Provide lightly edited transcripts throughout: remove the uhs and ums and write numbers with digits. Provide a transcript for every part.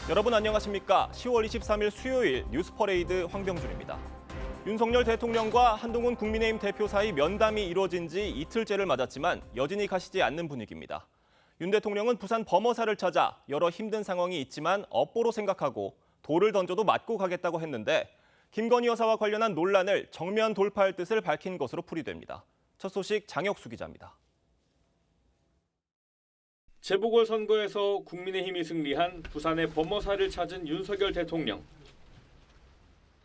여러분 안녕하십니까? 10월 23일 수요일 뉴스퍼레이드 황병준입니다. 윤석열 대통령과 한동훈 국민의힘 대표 사이 면담이 이루어진 지 이틀째를 맞았지만 여진이 가시지 않는 분위기입니다. 윤 대통령은 부산 범어사를 찾아 여러 힘든 상황이 있지만 업보로 생각하고 돌을 던져도 맞고 가겠다고 했는데 김건희 여사와 관련한 논란을 정면 돌파할 뜻을 밝힌 것으로 풀이됩니다. 첫 소식 장혁수 기자입니다. 재보궐선거에서 국민의힘이 승리한 부산의 범어사를 찾은 윤석열 대통령.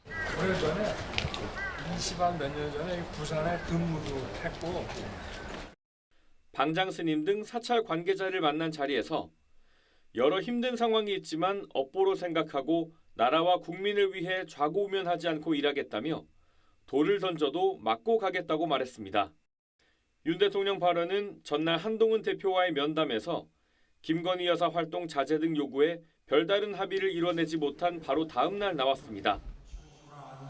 오래전에 20한 몇 년 전에 부산에 근무도 했고 방장 스님 등 사찰 관계자를 만난 자리에서 여러 힘든 상황이 있지만 업보로 생각하고 나라와 국민을 위해 좌고우면하지 않고 일하겠다며 돌을 던져도 맞고 가겠다고 말했습니다. 윤 대통령 발언은 전날 한동훈 대표와의 면담에서 김건희 여사 활동 자제 등 요구에 별다른 합의를 이뤄내지 못한 바로 다음 날 나왔습니다.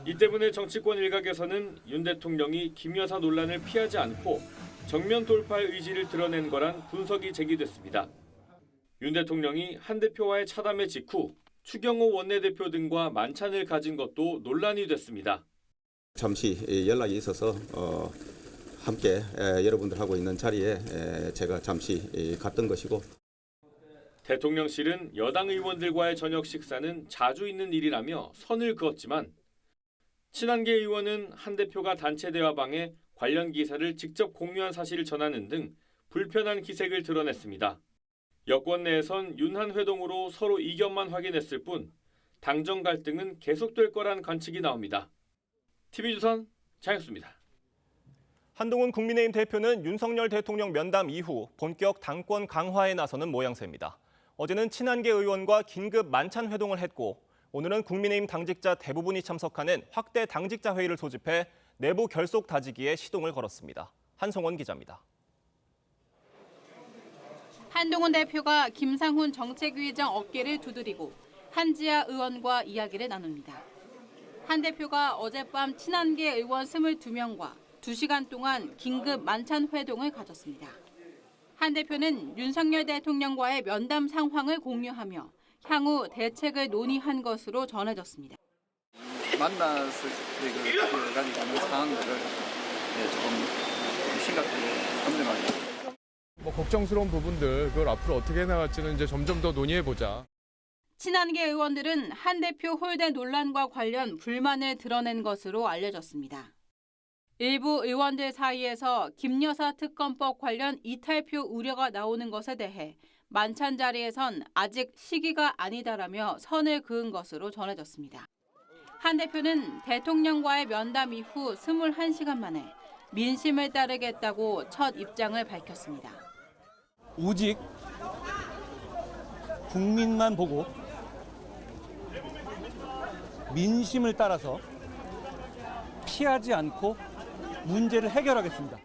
이 때문에 정치권 일각에서는 윤 대통령이 김 여사 논란을 피하지 않고 정면 돌파할 의지를 드러낸 거란 분석이 제기됐습니다. 윤 대통령이 한 대표와의 차담회 직후 추경호 원내대표 등과 만찬을 가진 것도 논란이 됐습니다. 잠시 연락이 있어서 함께 여러분들하고 있는 자리에 제가 잠시 갔던 것이고 대통령실은 여당 의원들과의 저녁 식사는 자주 있는 일이라며 선을 그었지만 친한계 의원은 한 대표가 단체 대화방에 관련 기사를 직접 공유한 사실을 전하는 등 불편한 기색을 드러냈습니다. 여권 내에선 윤한 회동으로 서로 이견만 확인했을 뿐 당정 갈등은 계속될 거란 관측이 나옵니다. TV조선 장혁수입니다. 한동훈 국민의힘 대표는 윤석열 대통령 면담 이후 본격 당권 강화에 나서는 모양새입니다. 어제는 친한계 의원과 긴급 만찬 회동을 했고 오늘은 국민의힘 당직자 대부분이 참석하는 확대 당직자 회의를 소집해 내부 결속 다지기에 시동을 걸었습니다. 한송원 기자입니다. 한동훈 대표가 김상훈 정책위의장 어깨를 두드리고 한지아 의원과 이야기를 나눕니다. 한 대표가 어젯밤 친한계 의원 22명과 2시간 동안 긴급 만찬 회동을 가졌습니다. 한 대표는 윤석열 대통령과의 면담 상황을 공유하며 향후 대책을 논의한 것으로 전해졌습니다. 만났을 때 가지고 상황들을 조금 심각하게 검증하려고. 걱정스러운 부분들 그걸 앞으로 어떻게 해나갈지는 이제 점점 더 논의해보자. 친한계 의원들은 한 대표 홀대 논란과 관련 불만을 드러낸 것으로 알려졌습니다. 일부 의원들 사이에서 김 여사 특검법 관련 이탈표 우려가 나오는 것에 대해 만찬 자리에선 아직 시기가 아니다라며 선을 그은 것으로 전해졌습니다. 한 대표는 대통령과의 면담 이후 21시간 만에 민심을 따르겠다고 첫 입장을 밝혔습니다. 오직 국민만 보고 민심을 따라서 피하지 않고 문제를 해결하겠습니다.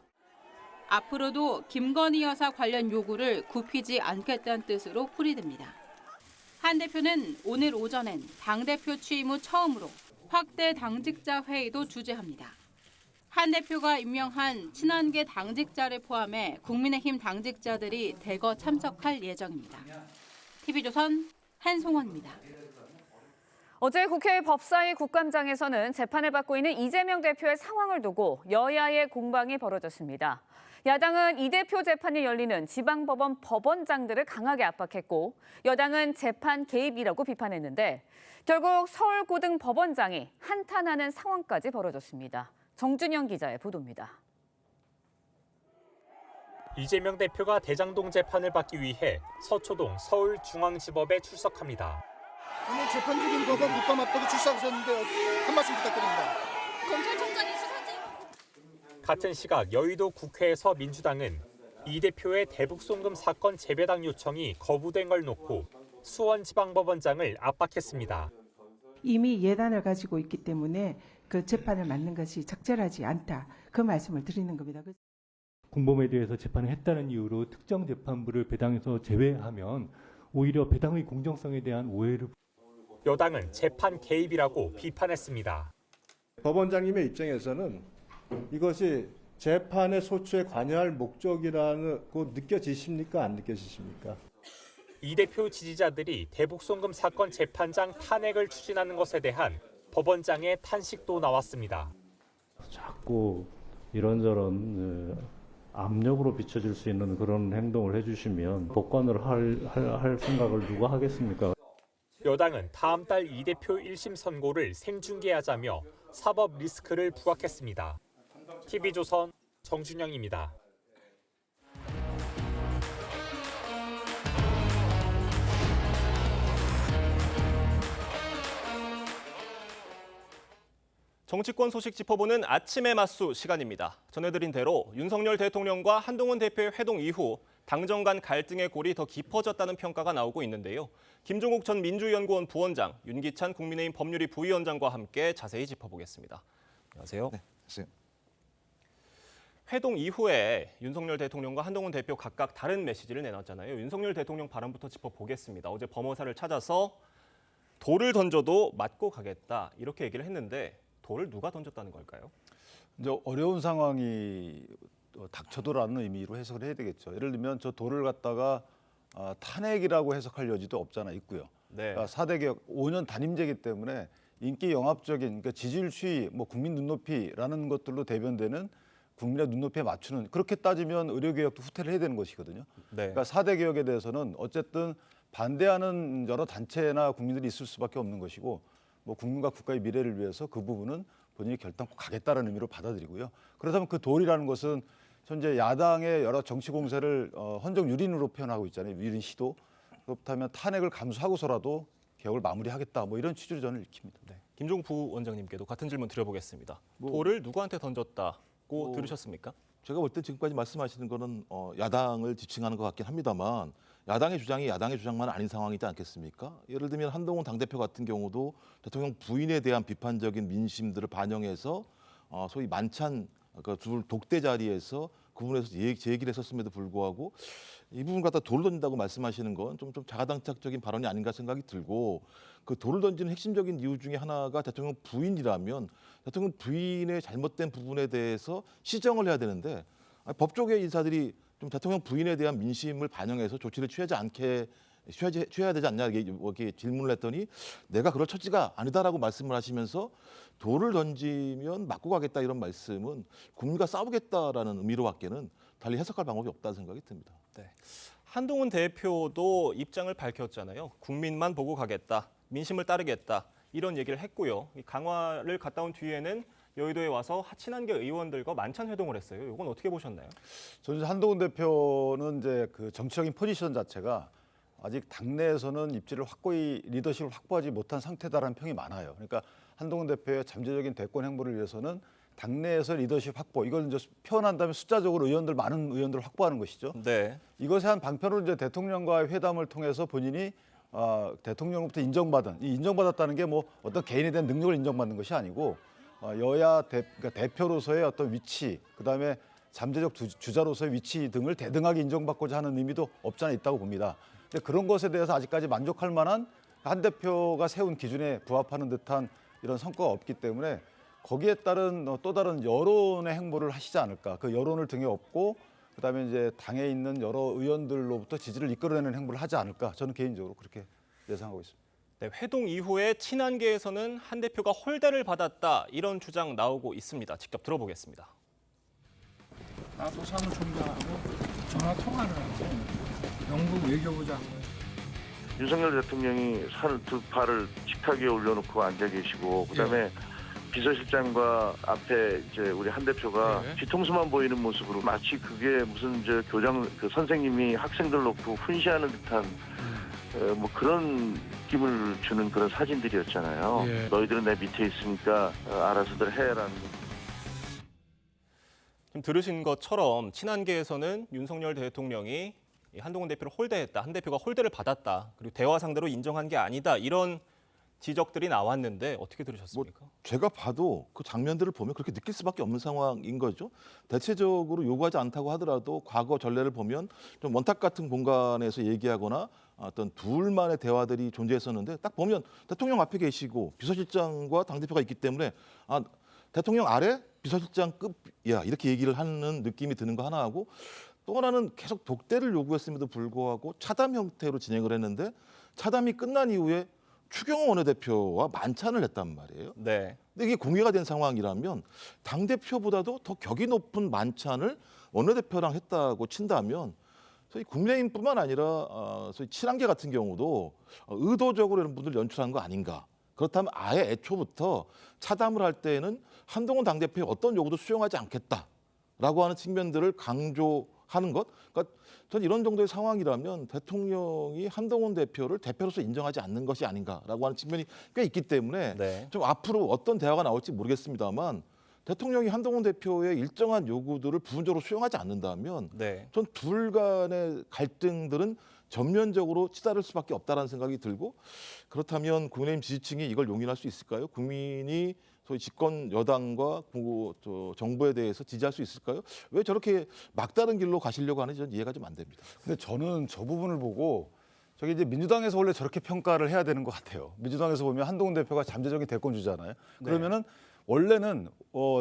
앞으로도 김건희 여사 관련 요구를 굽히지 않겠다는 뜻으로 풀이됩니다. 한 대표는 오늘 오전엔 당대표 취임 후 처음으로 확대 당직자 회의도 주재합니다. 한 대표가 임명한 친한계 당직자를 포함해 국민의힘 당직자들이 대거 참석할 예정입니다. TV조선 한송원입니다. 어제 국회 법사위 국감장에서는 재판을 받고 있는 이재명 대표의 상황을 두고 여야의 공방이 벌어졌습니다. 야당은 이 대표 재판이 열리는 지방법원 법원장들을 강하게 압박했고 여당은 재판 개입이라고 비판했는데 결국 서울고등법원장이 한탄하는 상황까지 벌어졌습니다. 정준영 기자의 보도입니다. 이재명 대표가 대장동 재판을 받기 위해 서초동 서울중앙지법에 출석합니다. 오늘 재판 중인 법원 국감 앞두고 출석하셨는데 한 말씀 부탁드립니다. 검찰총장이 수사지. 같은 시각 여의도 국회에서 민주당은 이 대표의 대북송금 사건 재배당 요청이 거부된 걸 놓고 수원지방법원장을 압박했습니다. 이미 예단을 가지고 있기 때문에 그 재판을 맡는 것이 적절하지 않다. 그 말씀을 드리는 겁니다. 공범에 대해서 재판을 했다는 이유로 특정 재판부를 배당에서 제외하면 오히려 배당의 공정성에 대한 오해를. 여당은 재판 개입이라고 비판했습니다. 법원장님의 입장에서는 이것이 재판의 소추에 관여할 목적이라고 느껴지십니까? 안 느껴지십니까? 이 대표 지지자들이 대북송금 사건 재판장 탄핵을 추진하는 것에 대한 법원장의 탄식도 나왔습니다. 자꾸 이런저런 압력으로 비춰질 수 있는 그런 행동을 해주시면 복권을 할 생각을 누가 하겠습니까? 여당은 다음 달 이 대표 1심 선고를 생중계하자며 사법 리스크를 부각했습니다. TV조선 정준영입니다. 정치권 소식 짚어보는 아침의 맞수 시간입니다. 전해드린 대로 윤석열 대통령과 한동훈 대표의 회동 이후 당정 간 갈등의 골이 더 깊어졌다는 평가가 나오고 있는데요. 김종욱 전 민주연구원 부원장, 윤기찬 국민의힘 법률위 부위원장과 함께 자세히 짚어보겠습니다. 안녕하세요. 네, 안녕하세요. 회동 이후에 윤석열 대통령과 한동훈 대표 각각 다른 메시지를 내놨잖아요. 윤석열 대통령 발언부터 짚어보겠습니다. 어제 범어사를 찾아서 돌을 던져도 맞고 가겠다 이렇게 얘기를 했는데 돌을 누가 던졌다는 걸까요? 이제 어려운 상황이 닥쳐도라는 의미로 해석을 해야 되겠죠. 예를 들면 저 돌을 갖다가 탄핵이라고 해석할 여지도 없잖아 있고요. 네. 그러니까 4대 개혁 5년 단임제이기 때문에 인기 영합적인 그러니까 지지율 추이, 뭐 국민 눈높이라는 것들로 대변되는 국민의 눈높이에 맞추는 그렇게 따지면 의료개혁도 후퇴를 해야 되는 것이거든요. 네. 그러니까 4대 개혁에 대해서는 어쨌든 반대하는 여러 단체나 국민들이 있을 수밖에 없는 것이고 뭐 국민과 국가의 미래를 위해서 그 부분은 본인이 결단코 가겠다는 의미로 받아들이고요. 그렇다면 그 돌이라는 것은 현재 야당의 여러 정치 공세를 헌정 유린으로 표현하고 있잖아요. 유린 시도. 그렇다면 탄핵을 감수하고서라도 개혁을 마무리하겠다. 뭐 이런 취지로 저는 읽힙니다. 네. 김종욱 부원장님께도 같은 질문 드려보겠습니다. 돌을 누구한테 던졌다고 들으셨습니까? 제가 볼 때 지금까지 말씀하시는 거는 야당을 지칭하는 것 같긴 합니다만 야당의 주장이 야당의 주장만 아닌 상황이지 않겠습니까? 예를 들면 한동훈 당대표 같은 경우도 대통령 부인에 대한 비판적인 민심들을 반영해서 소위 만찬 그러니까 둘 독대 자리에서 그 부분에서 제 얘기를 했었음에도 불구하고 이 부분 갖다 돌을 던진다고 말씀하시는 건 좀 자가당착적인 발언이 아닌가 생각이 들고 그 돌을 던지는 핵심적인 이유 중에 하나가 대통령 부인이라면 대통령 부인의 잘못된 부분에 대해서 시정을 해야 되는데 법조계 인사들이 좀 대통령 부인에 대한 민심을 반영해서 조치를 취해야 되지 않냐 이렇게 질문을 했더니 내가 그럴 처지가 아니다라고 말씀을 하시면서 돌을 던지면 맞고 가겠다 이런 말씀은 국민과 싸우겠다라는 의미로밖에는 달리 해석할 방법이 없다는 생각이 듭니다. 네. 한동훈 대표도 입장을 밝혔잖아요. 국민만 보고 가겠다, 민심을 따르겠다 이런 얘기를 했고요. 강화를 갔다 온 뒤에는 여의도에 와서 친한계 의원들과 만찬 회동을 했어요. 이건 어떻게 보셨나요? 저는 한동훈 대표는 이제 그 정치적인 포지션 자체가 아직 당내에서는 입지를 확고히 리더십을 확보하지 못한 상태다라는 평이 많아요. 그러니까 한동훈 대표의 잠재적인 대권 행보를 위해서는 당내에서 리더십 확보, 이걸 이제 표현한다면 숫자적으로 많은 의원들을 확보하는 것이죠. 네. 이것에 한 방편으로 이제 대통령과의 회담을 통해서 본인이 대통령으로부터 인정받은, 이 인정받았다는 게 뭐 어떤 개인에 대한 능력을 인정받는 것이 아니고 여야 그러니까 대표로서의 어떤 위치, 그다음에 잠재적 주자로서의 위치 등을 대등하게 인정받고자 하는 의미도 없지 않아 있다고 봅니다. 근데 그런 것에 대해서 아직까지 만족할 만한 한 대표가 세운 기준에 부합하는 듯한 이런 성과가 없기 때문에 거기에 따른 또 다른 여론의 행보를 하시지 않을까. 그 여론을 등에 업고 그다음에 이제 당에 있는 여러 의원들로부터 지지를 이끌어내는 행보를 하지 않을까. 저는 개인적으로 그렇게 예상하고 있습니다. 네, 회동 이후에 친한계에서는 한 대표가 홀대를 받았다 이런 주장 나오고 있습니다. 직접 들어보겠습니다. 나도 사무총장하고 전화 통화를 하고 영국 외교부장을 윤석열 대통령이 두 팔을 식탁 위에 올려놓고 앉아 계시고 그다음에 비서실장과 앞에 이제 우리 한 대표가 뒤통수만 보이는 모습으로 마치 그게 무슨 교장 선생님이 학생들 놓고 훈시하는 듯한 뭐 그런 느낌을 주는 그런 사진들이었잖아요. 너희들은 내 밑에 있으니까 알아서들 해라는. 지금 들으신 것처럼 친한계에서는 윤석열 대통령이 한동훈 대표를 홀대했다, 한 대표가 홀대를 받았다, 그리고 대화 상대로 인정한 게 아니다 이런 지적들이 나왔는데 어떻게 들으셨습니까? 제가 봐도 그 장면들을 보면 그렇게 느낄 수밖에 없는 상황인 거죠. 대체적으로 요구하지 않다고 하더라도 과거 전례를 보면 좀 원탁 같은 공간에서 얘기하거나 어떤 둘만의 대화들이 존재했었는데 딱 보면 대통령 앞에 계시고 비서실장과 당대표가 있기 때문에 대통령 아래 비서실장 급이야 이렇게 얘기를 하는 느낌이 드는 거 하나 하고 또 하나는 계속 독대를 요구했음에도 불구하고 차담 형태로 진행을 했는데 차담이 끝난 이후에 추경호 원내대표와 만찬을 했단 말이에요. 네. 근데 이게 공개가 된 상황이라면 당대표보다도 더 격이 높은 만찬을 원내대표랑 했다고 친다면 소위 국민의힘뿐만 아니라 소위 친한계 같은 경우도 의도적으로 이런 분들 연출한 거 아닌가. 그렇다면 아예 애초부터 차담을 할 때에는 한동훈 당대표의 어떤 요구도 수용하지 않겠다라고 하는 측면들을 강조하는 것. 그러니까 전 이런 정도의 상황이라면 대통령이 한동훈 대표를 대표로서 인정하지 않는 것이 아닌가라고 하는 측면이 꽤 있기 때문에 네. 좀 앞으로 어떤 대화가 나올지 모르겠습니다만 대통령이 한동훈 대표의 일정한 요구들을 부분적으로 수용하지 않는다면 네. 전 둘 간의 갈등들은 전면적으로 치달을 수밖에 없다라는 생각이 들고 그렇다면 국민의힘 지지층이 이걸 용인할 수 있을까요? 국민이 소위 집권 여당과 정부에 대해서 지지할 수 있을까요? 왜 저렇게 막다른 길로 가시려고 하는지 저는 이해가 좀 안 됩니다. 근데 저는 저 부분을 보고 저기 이제 민주당에서 원래 저렇게 평가를 해야 되는 것 같아요. 민주당에서 보면 한동훈 대표가 잠재적인 대권주자잖아요. 그러면은 원래는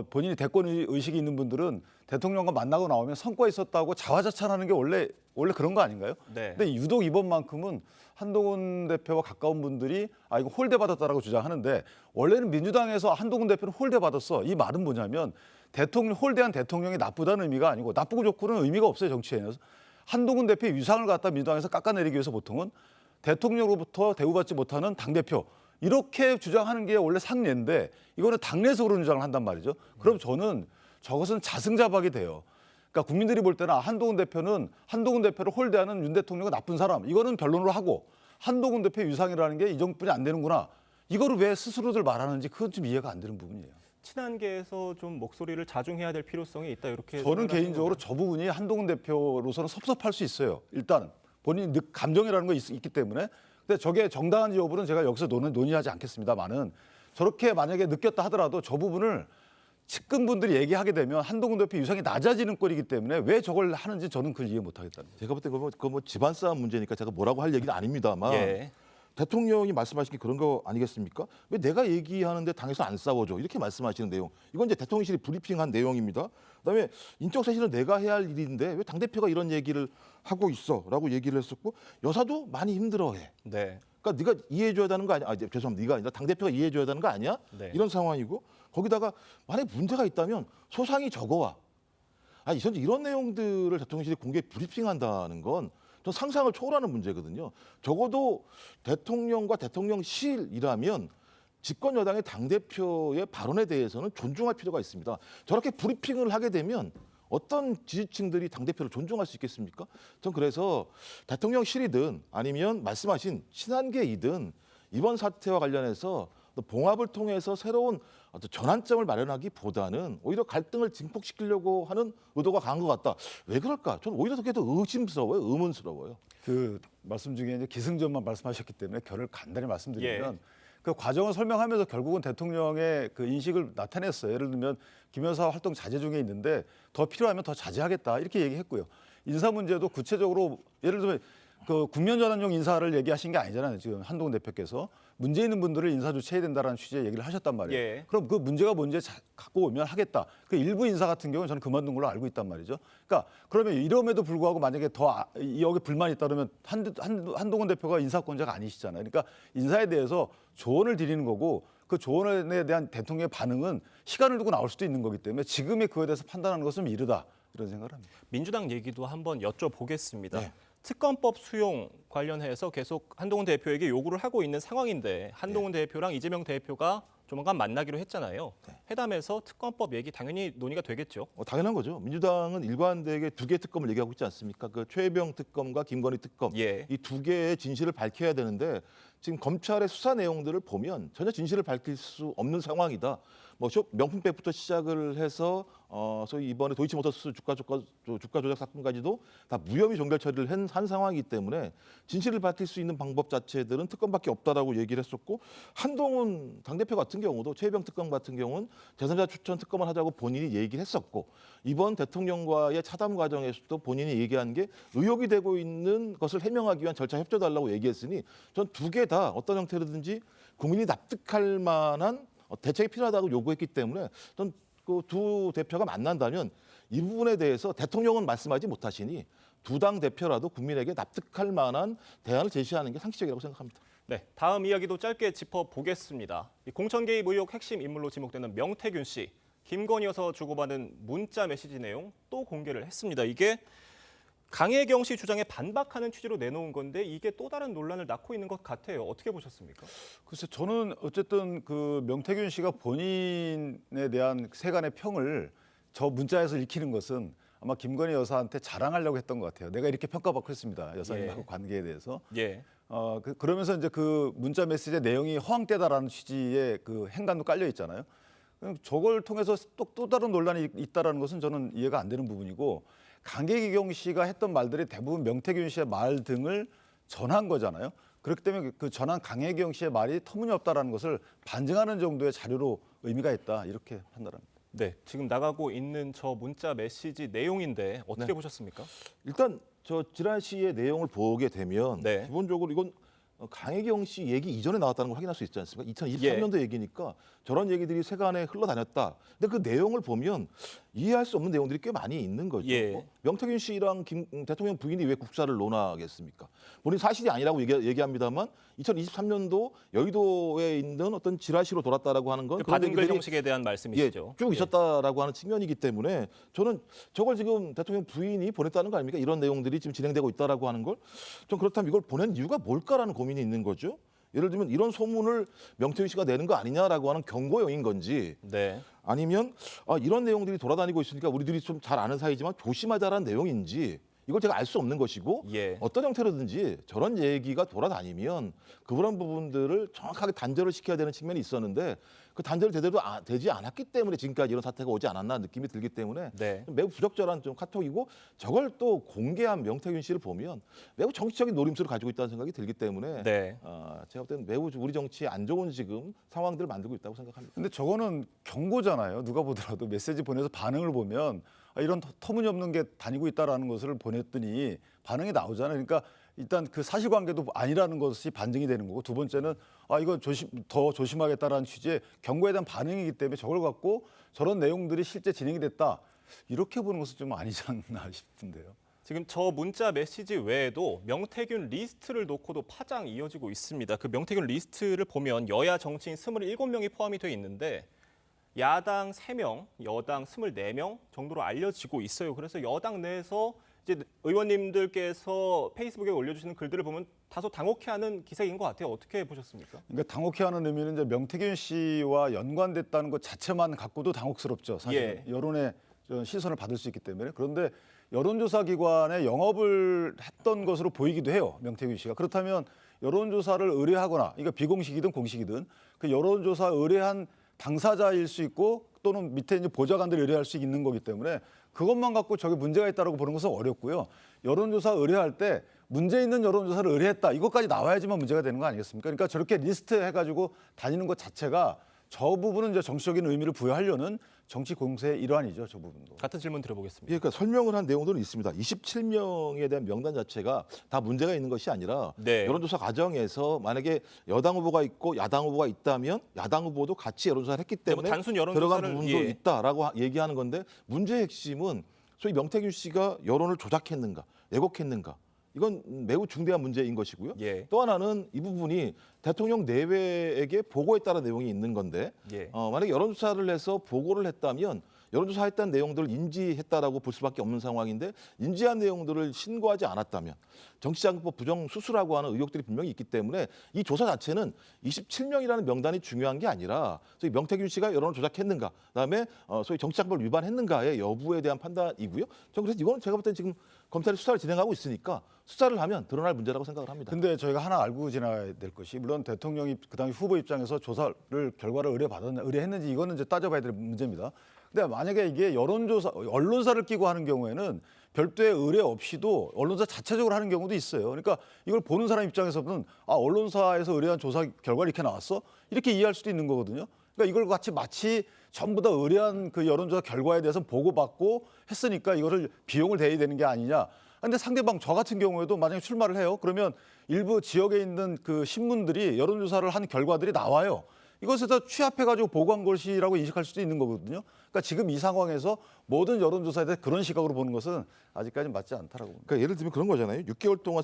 본인이 대권 의식이 있는 분들은 대통령과 만나고 나오면 성과 있었다고 자화자찬하는 게 원래 그런 거 아닌가요? 네. 근데 유독 이번만큼은 한동훈 대표와 가까운 분들이 이거 홀대 받았다라고 주장하는데 원래는 민주당에서 한동훈 대표는 홀대 받았어. 이 말은 뭐냐면 홀대한 대통령이 나쁘다는 의미가 아니고 나쁘고 좋고는 의미가 없어요, 정치에서. 한동훈 대표의 위상을 갖다 민주당에서 깎아내리기 위해서 보통은 대통령으로부터 대우받지 못하는 당대표 이렇게 주장하는 게 원래 상례인데 이거는 당내에서 그런 주장을 한단 말이죠. 그럼 저는 저것은 자승자박이 돼요. 그러니까 국민들이 볼 때는 한동훈 대표를 홀대하는 윤 대통령은 나쁜 사람 이거는 변론으로 하고 한동훈 대표의 위상이라는 게 이 정도뿐이 안 되는구나. 이거를 왜 스스로들 말하는지 그건 좀 이해가 안 되는 부분이에요. 친한계에서 좀 목소리를 자중해야 될 필요성이 있다 이렇게 저는 개인적으로 저 부분이 한동훈 대표로서는 섭섭할 수 있어요. 일단 본인 감정이라는 거 있기 때문에. 근데 저게 정당한지 여부는 제가 여기서 논의하지 않겠습니다만은 저렇게 만약에 느꼈다 하더라도 저 부분을 측근분들이 얘기하게 되면 한동훈 대표 위상이 낮아지는 꼴이기 때문에 왜 저걸 하는지 저는 그걸 이해 못하겠다는 거예요. 제가 볼 때 그거 뭐 집안 싸움 문제니까 제가 뭐라고 할 얘기는 아닙니다만 예. 대통령이 말씀하신 게 그런 거 아니겠습니까? 왜 내가 얘기하는데 당에서 안 싸워줘? 이렇게 말씀하시는 내용. 이건 이제 대통령실이 브리핑한 내용입니다. 그다음에 인적 쇄신은 내가 해야 할 일인데 왜 당대표가 이런 얘기를 하고 있어? 라고 얘기를 했었고 여사도 많이 힘들어해. 네. 그러니까 네가 이해해줘야 되는 거 아니야? 죄송합니다. 네가 아니라 당대표가 이해해줘야 되는 거 아니야? 네. 이런 상황이고 거기다가 만약에 문제가 있다면 소상히 적어와. 전 이런 내용들을 대통령실이 공개 브리핑한다는 건 전 상상을 초월하는 문제거든요. 적어도 대통령과 대통령실이라면 집권 여당의 당대표의 발언에 대해서는 존중할 필요가 있습니다. 저렇게 브리핑을 하게 되면 어떤 지지층들이 당대표를 존중할 수 있겠습니까? 전 그래서 대통령실이든 아니면 말씀하신 친한계이든 이번 사태와 관련해서 봉합을 통해서 새로운 어떤 전환점을 마련하기보다는 오히려 갈등을 증폭시키려고 하는 의도가 강한 것 같다. 왜 그럴까? 저는 오히려 더 의심스러워요. 의문스러워요. 그 말씀 중에 이제 기승전만 말씀하셨기 때문에 결을 간단히 말씀드리면 예. 그 과정을 설명하면서 결국은 대통령의 그 인식을 나타냈어요. 예를 들면 김 여사 활동 자제 중에 있는데 더 필요하면 더 자제하겠다 이렇게 얘기했고요. 인사 문제도 구체적으로 예를 들면 그 국면전환용 인사를 얘기하신 게 아니잖아요. 지금 한동훈 대표께서 문제 있는 분들을 인사 조치해야 된다라는 취지의 얘기를 하셨단 말이에요. 예. 그럼 그 문제가 뭔지 갖고 오면 하겠다. 그 일부 인사 같은 경우는 저는 그만둔 걸로 알고 있단 말이죠. 그러니까 그러면 이럼에도 불구하고 만약에 더 여기 불만이 있다 그러면 한동훈 대표가 인사권자가 아니시잖아요. 그러니까 인사에 대해서 조언을 드리는 거고 그 조언에 대한 대통령의 반응은 시간을 두고 나올 수도 있는 거기 때문에 지금의 그거에 대해서 판단하는 것은 좀 이르다 이런 생각을 합니다. 민주당 얘기도 한번 여쭤보겠습니다. 네. 특검법 수용 관련해서 계속 한동훈 대표에게 요구를 하고 있는 상황인데 한동훈 대표랑 이재명 대표가 조만간 만나기로 했잖아요. 회담에서 특검법 얘기 당연히 논의가 되겠죠. 당연한 거죠. 민주당은 일관되게 두 개의 특검을 얘기하고 있지 않습니까? 그 최혜병 특검과 김건희 특검 예. 이 두 개의 진실을 밝혀야 되는데 지금 검찰의 수사 내용들을 보면 전혀 진실을 밝힐 수 없는 상황이다. 뭐 명품백부터 시작을 해서 소위 이번에 도이치모터스 주가 조작 사건까지도 다 무혐의 종결 처리를 한 상황이기 때문에 진실을 밝힐 수 있는 방법 자체들은 특검밖에 없다라고 얘기를 했었고 한동훈 당대표 같은 경우도 최혜병 특검 같은 경우는 제3자 추천 특검을 하자고 본인이 얘기를 했었고 이번 대통령과의 차담 과정에서도 본인이 얘기한 게 의혹이 되고 있는 것을 해명하기 위한 절차 협조달라고 얘기했으니 전 두 개 다 어떤 형태로든지 국민이 납득할 만한 대책이 필요하다고 요구했기 때문에 전 그 두 대표가 만난다면 이 부분에 대해서 대통령은 말씀하지 못하시니 두 당 대표라도 국민에게 납득할 만한 대안을 제시하는 게 상식적이라고 생각합니다. 네, 다음 이야기도 짧게 짚어보겠습니다. 공천 개입 의혹 핵심 인물로 지목되는 명태균 씨, 김건희 여사 주고받은 문자 메시지 내용 또 공개를 했습니다. 이게 강혜경 씨 주장에 반박하는 취지로 내놓은 건데 이게 또 다른 논란을 낳고 있는 것 같아요. 어떻게 보셨습니까? 글쎄 저는 어쨌든 그 명태균 씨가 본인에 대한 세간의 평을 저 문자에서 읽히는 것은 아마 김건희 여사한테 자랑하려고 했던 것 같아요. 내가 이렇게 평가받고 있습니다. 여사님하고 관계에 대해서. 예. 그러면서 이제 그 문자 메시지의 내용이 허황되다라는 취지의 그 행간도 깔려 있잖아요. 저걸 통해서 또 다른 논란이 있다라는 것은 저는 이해가 안 되는 부분이고 강혜경 씨가 했던 말들이 대부분 명태균 씨의 말 등을 전한 거잖아요. 그렇기 때문에 그 전한 강혜경 씨의 말이 터무니없다라는 것을 반증하는 정도의 자료로 의미가 있다 이렇게 판단합니다. 네, 지금 나가고 있는 저 문자 메시지 내용인데 어떻게 보셨습니까? 일단 저 지란 씨의 내용을 보게 되면 기본적으로 이건 강혜경 씨 얘기 이전에 나왔다는 걸 확인할 수 있지 않습니까? 2023년도 얘기니까 저런 얘기들이 세간에 흘러다녔다. 근데 그 내용을 보면 이해할 수 없는 내용들이 꽤 많이 있는 거죠. 명태균 씨랑 대통령 부인이 왜 국사를 논하겠습니까? 본인 사실이 아니라고 얘기합니다만 2023년도 여의도에 있는 어떤 지라시로 돌았다라고 하는 건 바등글 형식에 대한 말씀이시죠. 쭉 있었다라고 하는 측면이기 때문에 저는 저걸 지금 대통령 부인이 보냈다는 거 아닙니까? 이런 내용들이 지금 진행되고 있다라고 하는 걸 좀 그렇다면 이걸 보낸 이유가 뭘까라는 고민이 있는 거죠. 예를 들면 이런 소문을 명태균 씨가 내는 거 아니냐라고 하는 경고용인 건지 아니면 이런 내용들이 돌아다니고 있으니까 우리들이 좀 잘 아는 사이지만 조심하자라는 내용인지 이걸 제가 알 수 없는 것이고 어떤 형태로든지 저런 얘기가 돌아다니면 그런 부분들을 정확하게 단절을 시켜야 되는 측면이 있었는데 그 단절이 제대로 되지 않았기 때문에 지금까지 이런 사태가 오지 않았나 느낌이 들기 때문에 매우 부적절한 좀 카톡이고 저걸 또 공개한 명태균 씨를 보면 매우 정치적인 노림수를 가지고 있다는 생각이 들기 때문에 제가 볼 때는 매우 우리 정치에 안 좋은 지금 상황들을 만들고 있다고 생각합니다. 근데 저거는 경고잖아요. 누가 보더라도 메시지 보내서 반응을 보면 이런 터무니없는 게 다니고 있다라는 것을 보냈더니 반응이 나오잖아요. 그러니까 일단 그 사실관계도 아니라는 것이 반증이 되는 거고 두 번째는 이거 더 조심하겠다라는 취지의 경고에 대한 반응이기 때문에 저걸 갖고 저런 내용들이 실제 진행이 됐다 이렇게 보는 것은 좀 아니지 않나 싶은데요. 지금 저 문자 메시지 외에도 명태균 리스트를 놓고도 파장 이어지고 있습니다. 그 명태균 리스트를 보면 여야 정치인 27명이 포함이 돼 있는데 야당 3명, 여당 24명 정도로 알려지고 있어요. 그래서 여당 내에서 이제 의원님들께서 페이스북에 올려주시는 글들을 보면 다소 당혹해하는 기색인 것 같아요. 어떻게 보셨습니까? 그러니까 당혹해하는 의미는 이제 명태균 씨와 연관됐다는 것 자체만 갖고도 당혹스럽죠. 사실 여론의 시선을 받을 수 있기 때문에. 그런데 여론조사 기관에 영업을 했던 것으로 보이기도 해요. 명태균 씨가. 그렇다면 여론조사를 의뢰하거나 이거 비공식이든 공식이든 그 여론조사 의뢰한 당사자일 수 있고 또는 밑에 이제 보좌관들이 의뢰할 수 있는 거기 때문에 그것만 갖고 저게 문제가 있다고 보는 것은 어렵고요. 여론조사 의뢰할 때 문제 있는 여론조사를 의뢰했다. 이것까지 나와야지만 문제가 되는 거 아니겠습니까? 그러니까 저렇게 리스트 해가지고 다니는 것 자체가 저 부분은 이제 정치적인 의미를 부여하려는 정치 공세의 일환이죠. 저 부분도. 같은 질문 드려보겠습니다. 그러니까 설명을 한 내용들은 있습니다. 27명에 대한 명단 자체가 다 문제가 있는 것이 아니라 여론조사 과정에서 만약에 여당 후보가 있고 야당 후보가 있다면 야당 후보도 같이 여론조사를 했기 때문에 단순 들어간 부분도 있다라고 얘기하는 건데 문제의 핵심은 소위 명태균 씨가 여론을 조작했는가, 왜곡했는가. 이건 매우 중대한 문제인 것이고요. 또 하나는 이 부분이 대통령 내외에게 보고했다는 내용이 있는 건데 만약에 여론조사를 해서 보고를 했다면 여론조사했다는 내용들을 인지했다라고 볼 수밖에 없는 상황인데 인지한 내용들을 신고하지 않았다면 정치자금법 부정 수수라고 하는 의혹들이 분명히 있기 때문에 이 조사 자체는 27명이라는 명단이 중요한 게 아니라 소위 명태균 씨가 여론을 조작했는가, 그다음에 소위 정치자금법을 위반했는가의 여부에 대한 판단이고요. 저는 그래서 이거는 제가 볼 때는 지금 검찰이 수사를 진행하고 있으니까 수사를 하면 드러날 문제라고 생각을 합니다. 근데 저희가 하나 알고 지나야 될 것이 물론 대통령이 그 당시 후보 입장에서 조사를 결과를 의뢰했는지 이거는 이제 따져봐야 될 문제입니다. 근데 만약에 이게 여론조사, 언론사를 끼고 하는 경우에는 별도의 의뢰 없이도 언론사 자체적으로 하는 경우도 있어요. 그러니까 이걸 보는 사람 입장에서는 언론사에서 의뢰한 조사 결과가 이렇게 나왔어? 이렇게 이해할 수도 있는 거거든요. 그러니까 이걸 같이 마치 전부 다 의뢰한 그 여론조사 결과에 대해서 보고받고 했으니까 이거를 비용을 대야 되는 게 아니냐. 근데 상대방 저 같은 경우에도 만약에 출마를 해요. 그러면 일부 지역에 있는 그 신문들이 여론조사를 한 결과들이 나와요. 이것에서 취합해가지고 보고한 것이라고 인식할 수도 있는 거거든요. 그러니까 그러니까 지금 이 상황에서 모든 여론조사에 대해 그런 시각으로 보는 것은 아직까지 맞지 않다라고 봅니다. 그러니까 예를 들면 그런 거잖아요. 6개월 동안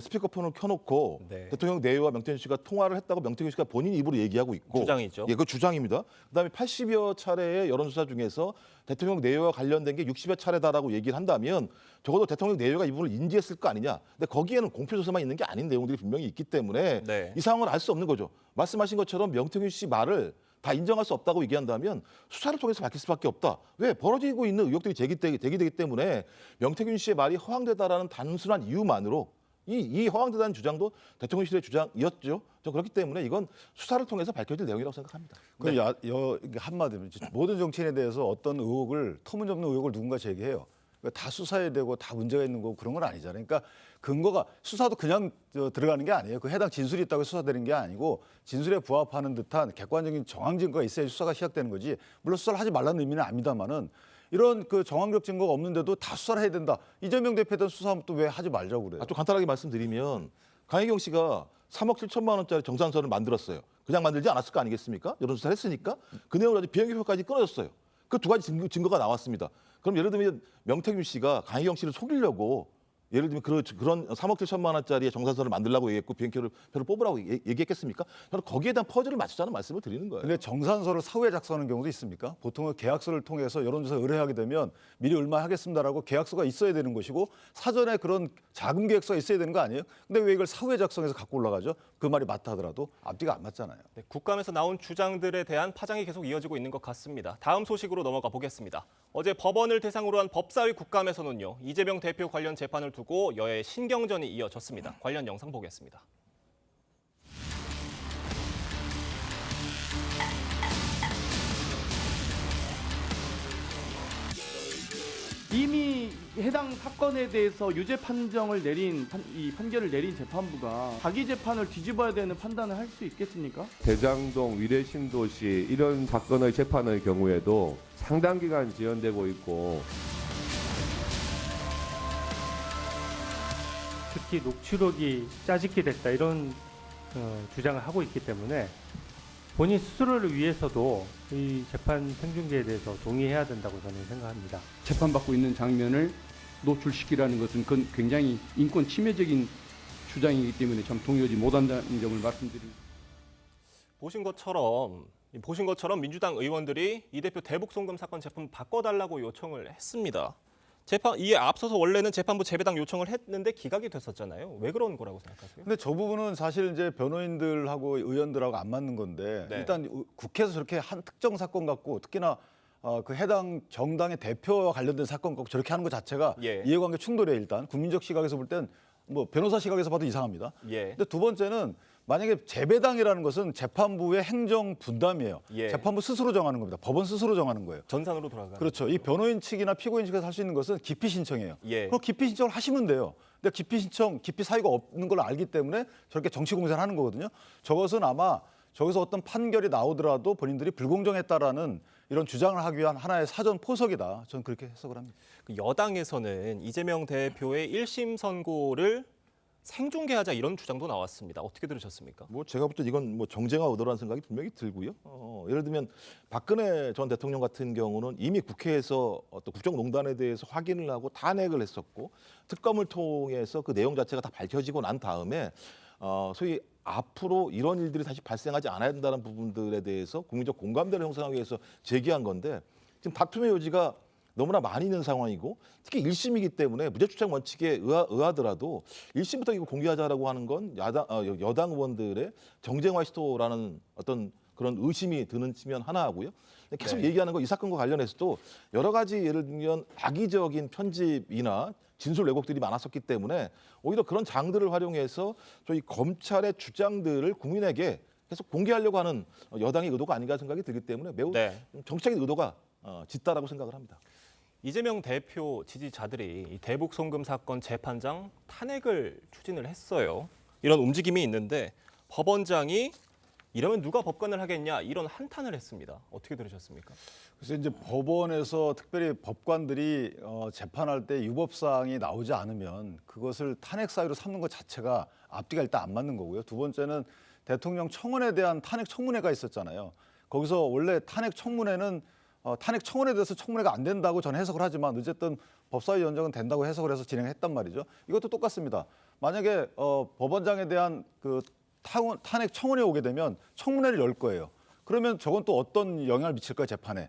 스피커폰을 켜놓고 대통령 내외와 명태균 씨가 통화를 했다고 명태균 씨가 본인 입으로 얘기하고 있고 주장이죠. 예, 그 주장입니다. 그다음에 80여 차례의 여론조사 중에서 대통령 내외와 관련된 게 60여 차례다라고 얘기를 한다면 적어도 대통령 내외가 이 부분을 인지했을 거 아니냐. 근데 거기에는 공표조사만 있는 게 아닌 내용들이 분명히 있기 때문에 이 상황을 알 수 없는 거죠. 말씀하신 것처럼 명태균 씨 말을 다 인정할 수 없다고 얘기한다면 수사를 통해서 밝힐 수밖에 없다. 왜? 벌어지고 있는 의혹들이 제기되기 때문에 명태균 씨의 말이 허황되다라는 단순한 이유만으로 이 허황되다는 주장도 대통령실의 주장이었죠. 그렇기 때문에 이건 수사를 통해서 밝혀질 내용이라고 생각합니다. 그럼 한마디로 모든 정치인에 대해서 어떤 의혹을 터무니없는 의혹을 누군가 제기해요. 다 수사해야 되고 다 문제가 있는 거고 그런 건 아니잖아요. 그러니까 근거가 수사도 그냥 들어가는 게 아니에요. 그 해당 진술이 있다고 수사되는 게 아니고 진술에 부합하는 듯한 객관적인 정황 증거가 있어야 수사가 시작되는 거지. 물론 수사를 하지 말라는 의미는 아닙니다만은 이런 그 정황적 증거가 없는데도 다 수사를 해야 된다. 이재명 대표에 대한 수사하면 또 왜 하지 말자고 그래요. 좀 간단하게 말씀드리면 강혜경 씨가 3억 7천만 원짜리 정산서를 만들었어요. 그냥 만들지 않았을 거 아니겠습니까? 여론조사를 했으니까 그 내용을 아주 비행기표까지 끊어졌어요. 그 두 가지 증거가 나왔습니다. 그럼 예를 들면 명태균 씨가 강혜경 씨를 속이려고 예를 들면 그런 3억 7천만 원짜리의 정산서를 만들라고 얘기했고 비행표를 뽑으라고 얘기했겠습니까? 저는 거기에 대한 퍼즐을 맞추자는 말씀을 드리는 거예요. 근데 정산서를 사후에 작성하는 경우도 있습니까? 보통은 계약서를 통해서 여론조사 의뢰하게 되면 미리 얼마 하겠습니다라고 계약서가 있어야 되는 것이고 사전에 그런 자금 계획서가 있어야 되는 거 아니에요? 근데 왜 이걸 사후에 작성해서 갖고 올라가죠? 그 말이 맞다 하더라도 앞뒤가 안 맞잖아요. 네, 국감에서 나온 주장들에 대한 파장이 계속 이어지고 있는 것 같습니다. 다음 소식으로 넘어가 보겠습니다. 어제 법원을 대상으로 한 법사위 국감에서는요. 이재명 대표 관련 재판을 두고 여야의 신경전이 이어졌습니다. 관련 영상 보겠습니다. 이미 해당 사건에 대해서 유죄 판정을 내린 이 판결을 내린 재판부가 자기 재판을 뒤집어야 되는 판단을 할 수 있겠습니까? 대장동, 위례신도시 이런 사건의 재판의 경우에도 상당 기간 지연되고 있고 특히 녹취록이 짜집게 됐다 이런 주장을 하고 있기 때문에 본인 스스로를 위해서도 이 재판 생중계에 대해서 동의해야 된다고 저는 생각합니다. 재판받고 있는 장면을 노출시키라는 것은 그건 굉장히 인권 침해적인 주장이기 때문에 참 동의하지 못한다는 점을 말씀드립니다. 보신 것처럼 민주당 의원들이 이 대표 대북 송금 사건 재판 바꿔달라고 요청을 했습니다. 이에 앞서서 원래는 재판부 재배당 요청을 했는데 기각이 됐었잖아요. 왜 그런 거라고 생각하세요? 근데 저 부분은 사실 이제 변호인들하고 의원들하고 안 맞는 건데 일단 국회에서 저렇게 한 특정 사건 갖고 특히나 그 해당 정당의 대표와 관련된 사건 갖고 저렇게 하는 것 자체가 이해관계 충돌이에요. 일단 국민적 시각에서 볼 땐 뭐 변호사 시각에서 봐도 이상합니다. 근데 두 번째는 만약에 재배당이라는 것은 재판부의 행정 분담이에요. 재판부 스스로 정하는 겁니다. 법원 스스로 정하는 거예요. 전산으로 돌아가는. 그렇죠. 이 변호인 측이나 피고인 측에서 할 수 있는 것은 기피 신청이에요. 그럼 기피 신청을 하시면 돼요. 근데 기피 사유가 없는 걸 알기 때문에 저렇게 정치 공세를 하는 거거든요. 저것은 아마 저기서 어떤 판결이 나오더라도 본인들이 불공정했다라는 이런 주장을 하기 위한 하나의 사전 포석이다. 저는 그렇게 해석을 합니다. 여당에서는 이재명 대표의 1심 선고를 생중계하자 이런 주장도 나왔습니다. 어떻게 들으셨습니까? 제가 볼 때 이건 정쟁화 의도라는 생각이 분명히 들고요. 예를 들면 박근혜 전 대통령 같은 경우는 이미 국회에서 어떤 국정농단에 대해서 확인을 하고 탄핵을 했었고 특검을 통해서 그 내용 자체가 다 밝혀지고 난 다음에 소위 앞으로 이런 일들이 다시 발생하지 않아야 된다는 부분들에 대해서 국민적 공감대를 형성하기 위해서 제기한 건데 지금 다툼의 여지가 너무나 많이 있는 상황이고 특히 1심이기 때문에 무죄추정 원칙에 의하더라도 1심부터 이거 공개하자라고 하는 건 여당 의원들의 정쟁화 시도라는 어떤 그런 의심이 드는 측면 하나하고요. 계속 얘기하는 거 이 사건과 관련해서도 여러 가지 예를 들면 악의적인 편집이나 진술 왜곡들이 많았었기 때문에 오히려 그런 장들을 활용해서 저희 검찰의 주장들을 국민에게 계속 공개하려고 하는 여당의 의도가 아닌가 생각이 들기 때문에 매우 정치적인 의도가 짙다라고 생각을 합니다. 이재명 대표 지지자들이 이 대북 송금 사건 재판장 탄핵을 추진을 했어요. 이런 움직임이 있는데 법원장이 이러면 누가 법관을 하겠냐 이런 한탄을 했습니다. 어떻게 들으셨습니까? 그래서 이제 법원에서 특별히 법관들이 재판할 때 유법사항이 나오지 않으면 그것을 탄핵 사유로 삼는 것 자체가 앞뒤가 일단 안 맞는 거고요. 두 번째는 대통령 청원에 대한 탄핵 청문회가 있었잖아요. 거기서 원래 탄핵 청문회는 탄핵 청원에 대해서 청문회가 안 된다고 저는 해석을 하지만 어쨌든 법사위원장은 된다고 해석을 해서 진행했단 말이죠. 이것도 똑같습니다. 만약에 법원장에 대한 그 탄핵 청원이 오게 되면 청문회를 열 거예요. 그러면 저건 또 어떤 영향을 미칠까요, 재판에?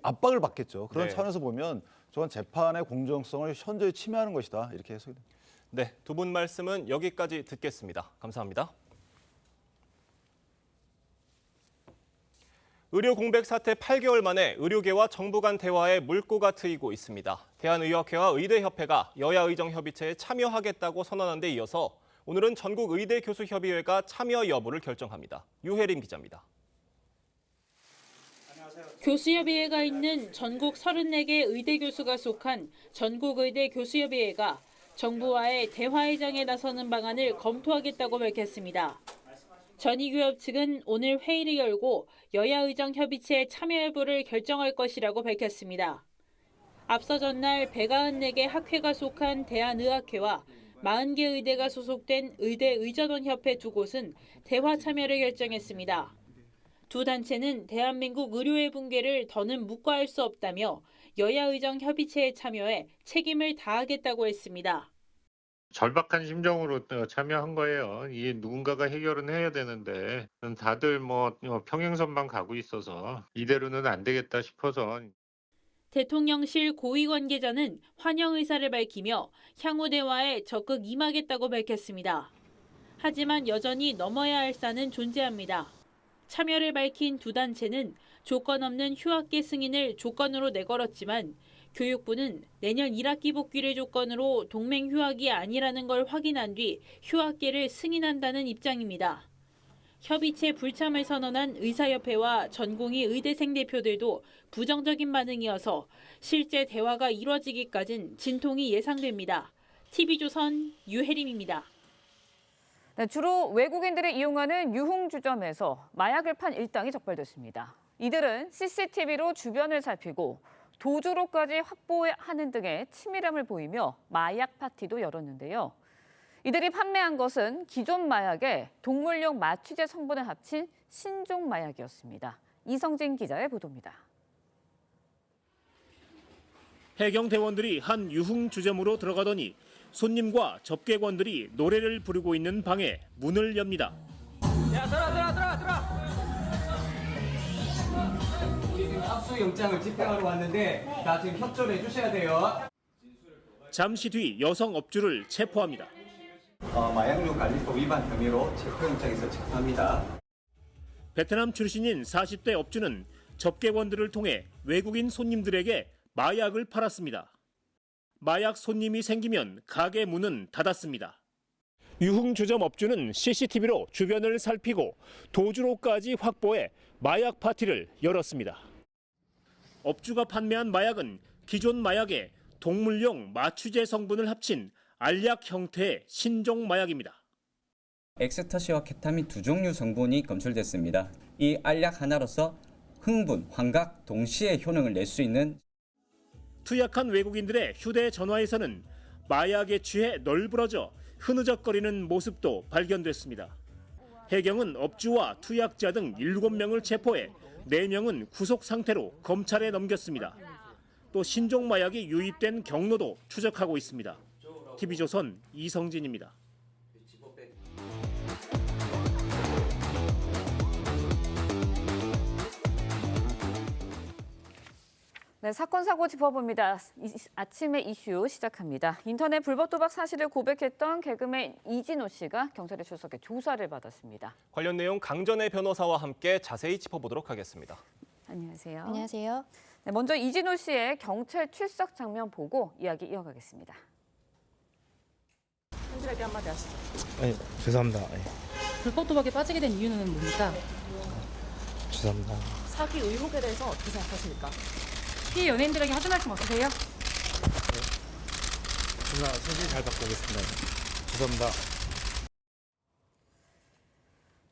압박을 받겠죠. 그런 네. 차원에서 보면 저건 재판의 공정성을 현저히 침해하는 것이다. 이렇게 해석이 됩니다. 네, 두 분 말씀은 여기까지 듣겠습니다. 감사합니다. 의료 공백 사태 8개월 만에 의료계와 정부 간 대화에 물꼬가 트이고 있습니다. 대한의학회와 의대협회가 여야의정협의체에 참여하겠다고 선언한 데 이어서 오늘은 전국의대교수협의회가 참여 여부를 결정합니다. 유혜림 기자입니다. 교수협의회가 있는 전국 34개 의대 교수가 속한 전국의대 교수협의회가 정부와의 대화의장에 나서는 방안을 검토하겠다고 밝혔습니다. 전의교협 측은 오늘 회의를 열고 여야의정 협의체 참여 여부를 결정할 것이라고 밝혔습니다. 앞서 전날 194개 학회가 속한 대한의학회와 40개 의대가 소속된 의대의전원협회 두 곳은 대화 참여를 결정했습니다. 두 단체는 대한민국 의료의 붕괴를 더는 묵과할 수 없다며 여야의정 협의체에 참여해 책임을 다하겠다고 했습니다. 절박한 심정으로 참여한 거예요. 이게 누군가가 해결은 해야 되는데 다들 평행선만 가고 있어서 이대로는 안 되겠다 싶어서. 대통령실 고위 관계자는 환영 의사를 밝히며 향후 대화에 적극 임하겠다고 밝혔습니다. 하지만 여전히 넘어야 할 산은 존재합니다. 참여를 밝힌 두 단체는 조건 없는 휴학계 승인을 조건으로 내걸었지만 교육부는 내년 1학기 복귀를 조건으로 동맹 휴학이 아니라는 걸 확인한 뒤 휴학계를 승인한다는 입장입니다. 협의체 불참을 선언한 의사협회와 전공의 의대생 대표들도 부정적인 반응이어서 실제 대화가 이뤄지기까진 진통이 예상됩니다. TV조선 유혜림입니다. 네, 주로 외국인들이 이용하는 유흥주점에서 마약을 판 일당이 적발됐습니다. 이들은 CCTV로 주변을 살피고 도주로까지 확보하는 등의 치밀함을 보이며 마약 파티도 열었는데요. 이들이 판매한 것은 기존 마약에 동물용 마취제 성분을 합친 신종 마약이었습니다. 이성진 기자의 보도입니다. 해경대원들이 한 유흥주점으로 들어가더니 손님과 접객원들이 노래를 부르고 있는 방에 문을 엽니다. 야, 들어! 우리 지금 압수영장을 집행하러 왔는데 나 지금 협조를 해주셔야 돼요. 잠시 뒤 여성 업주를 체포합니다. 마약류 관리법 위반 혐의로 체포영장에서 체포합니다. 베트남 출신인 40대 업주는 접객원들을 통해 외국인 손님들에게 마약을 팔았습니다. 마약 손님이 생기면 가게 문은 닫았습니다. 유흥주점 업주는 CCTV로 주변을 살피고 도주로까지 확보해 마약 파티를 열었습니다. 업주가 판매한 마약은 기존 마약에 동물용 마취제 성분을 합친 알약 형태의 신종 마약입니다. 엑스터시와 케타민 두 종류 성분이 검출됐습니다. 이 알약 하나로서 흥분, 환각 동시에 효능을 낼 수 있는 투약한 외국인들의 휴대전화에서는 마약에 취해 널브러져 흐느적거리는 모습도 발견됐습니다. 해경은 업주와 투약자 등 7명을 체포해 4명은 구속 상태로 검찰에 넘겼습니다. 또 신종 마약이 유입된 경로도 추적하고 있습니다. TV조선 이성진입니다. 네, 사건 사고 짚어봅니다. 아침의 이슈 시작합니다. 인터넷 불법 도박 사실을 고백했던 개그맨 이진호 씨가 경찰에 출석해 조사를 받았습니다. 관련 내용 강전의 변호사와 함께 자세히 짚어보도록 하겠습니다. 안녕하세요. 안녕하세요. 네, 먼저 이진호 씨의 경찰 출석 장면 보고 이야기 이어가겠습니다. 현실에게 한마디 하시죠. 아니, 죄송합니다. 불법 도박에 빠지게 된 이유는 뭡니까? 죄송합니다. 사기 의혹에 대해서 어떻게 생각하십니까? 피해 연예인들에게 하실 말씀 없으세요? 누나 소식 잘 받고 오겠습니다. 죄송합니다.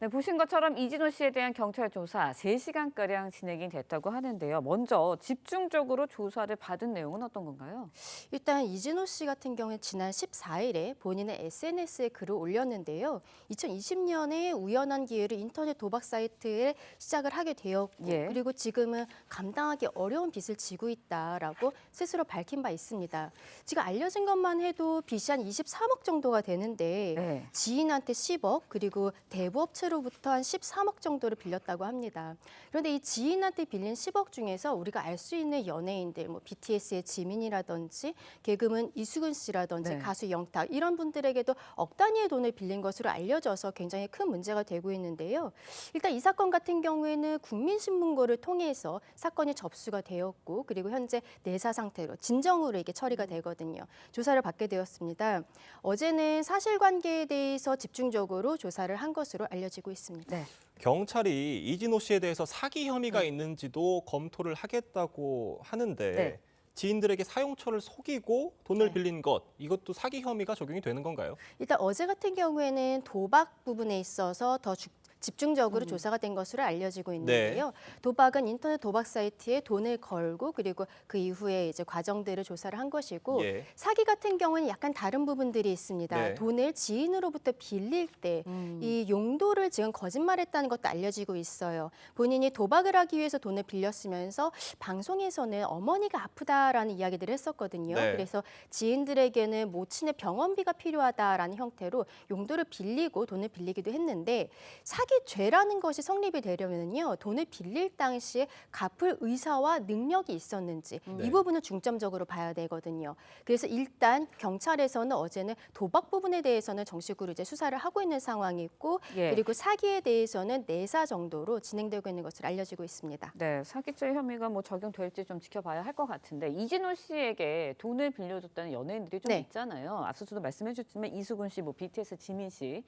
네, 보신 것처럼 이진호 씨에 대한 경찰 조사 3시간가량 진행이 됐다고 하는데요. 먼저 집중적으로 조사를 받은 내용은 어떤 건가요? 일단 이진호 씨 같은 경우는 지난 14일에 본인의 SNS에 글을 올렸는데요. 2020년에 우연한 기회로 인터넷 도박 사이트에 시작을 하게 되었고 그리고 지금은 감당하기 어려운 빚을 지고 있다라고 스스로 밝힌 바 있습니다. 지금 알려진 것만 해도 빚이 한 23억 정도가 되는데 지인한테 10억 그리고 대부업체로부터 한 13억 정도를 빌렸다고 합니다. 그런데 이 지인한테 빌린 10억 중에서 우리가 알 수 있는 연예인들, 뭐 BTS의 지민이라든지 개그맨 이수근 씨라든지 가수 영탁 이런 분들에게도 억 단위의 돈을 빌린 것으로 알려져서 굉장히 큰 문제가 되고 있는데요. 일단 이 사건 같은 경우에는 국민신문고를 통해서 사건이 접수가 되었고 그리고 현재 내사 상태로 진정으로 이게 처리가 되거든요. 조사를 받게 되었습니다. 어제는 사실관계에 대해서 집중적으로 조사를 한 것으로 알려지고 있습니다. 경찰이 이진호 씨에 대해서 사기 혐의가 있는지도 검토를 하겠다고 하는데 지인들에게 사용처를 속이고 돈을 빌린 것, 이것도 사기 혐의가 적용이 되는 건가요? 일단 어제 같은 경우에는 도박 부분에 있어서 더 집중적으로 조사가 된 것으로 알려지고 있는데요. 도박은 인터넷 도박 사이트에 돈을 걸고 그리고 그 이후에 이제 과정들을 조사를 한 것이고 사기 같은 경우는 약간 다른 부분들이 있습니다. 돈을 지인으로부터 빌릴 때 이 용도를 지금 거짓말했다는 것도 알려지고 있어요. 본인이 도박을 하기 위해서 돈을 빌렸으면서 방송에서는 어머니가 아프다라는 이야기들을 했었거든요. 그래서 지인들에게는 모친의 병원비가 필요하다라는 형태로 용도를 빌리고 돈을 빌리기도 했는데 사기죄라는 것이 성립이 되려면요 돈을 빌릴 당시에 갚을 의사와 능력이 있었는지 이 부분을 중점적으로 봐야 되거든요. 그래서 일단 경찰에서는 어제는 도박 부분에 대해서는 정식으로 이제 수사를 하고 있는 상황이고 그리고 사기에 대해서는 내사 정도로 진행되고 있는 것으로 알려지고 있습니다. 네, 사기죄 혐의가 뭐 적용될지 좀 지켜봐야 할 것 같은데 이진호 씨에게 돈을 빌려줬다는 연예인들이 좀 있잖아요. 앞서도 말씀해 주셨지만 이수근 씨, 뭐 BTS 지민 씨.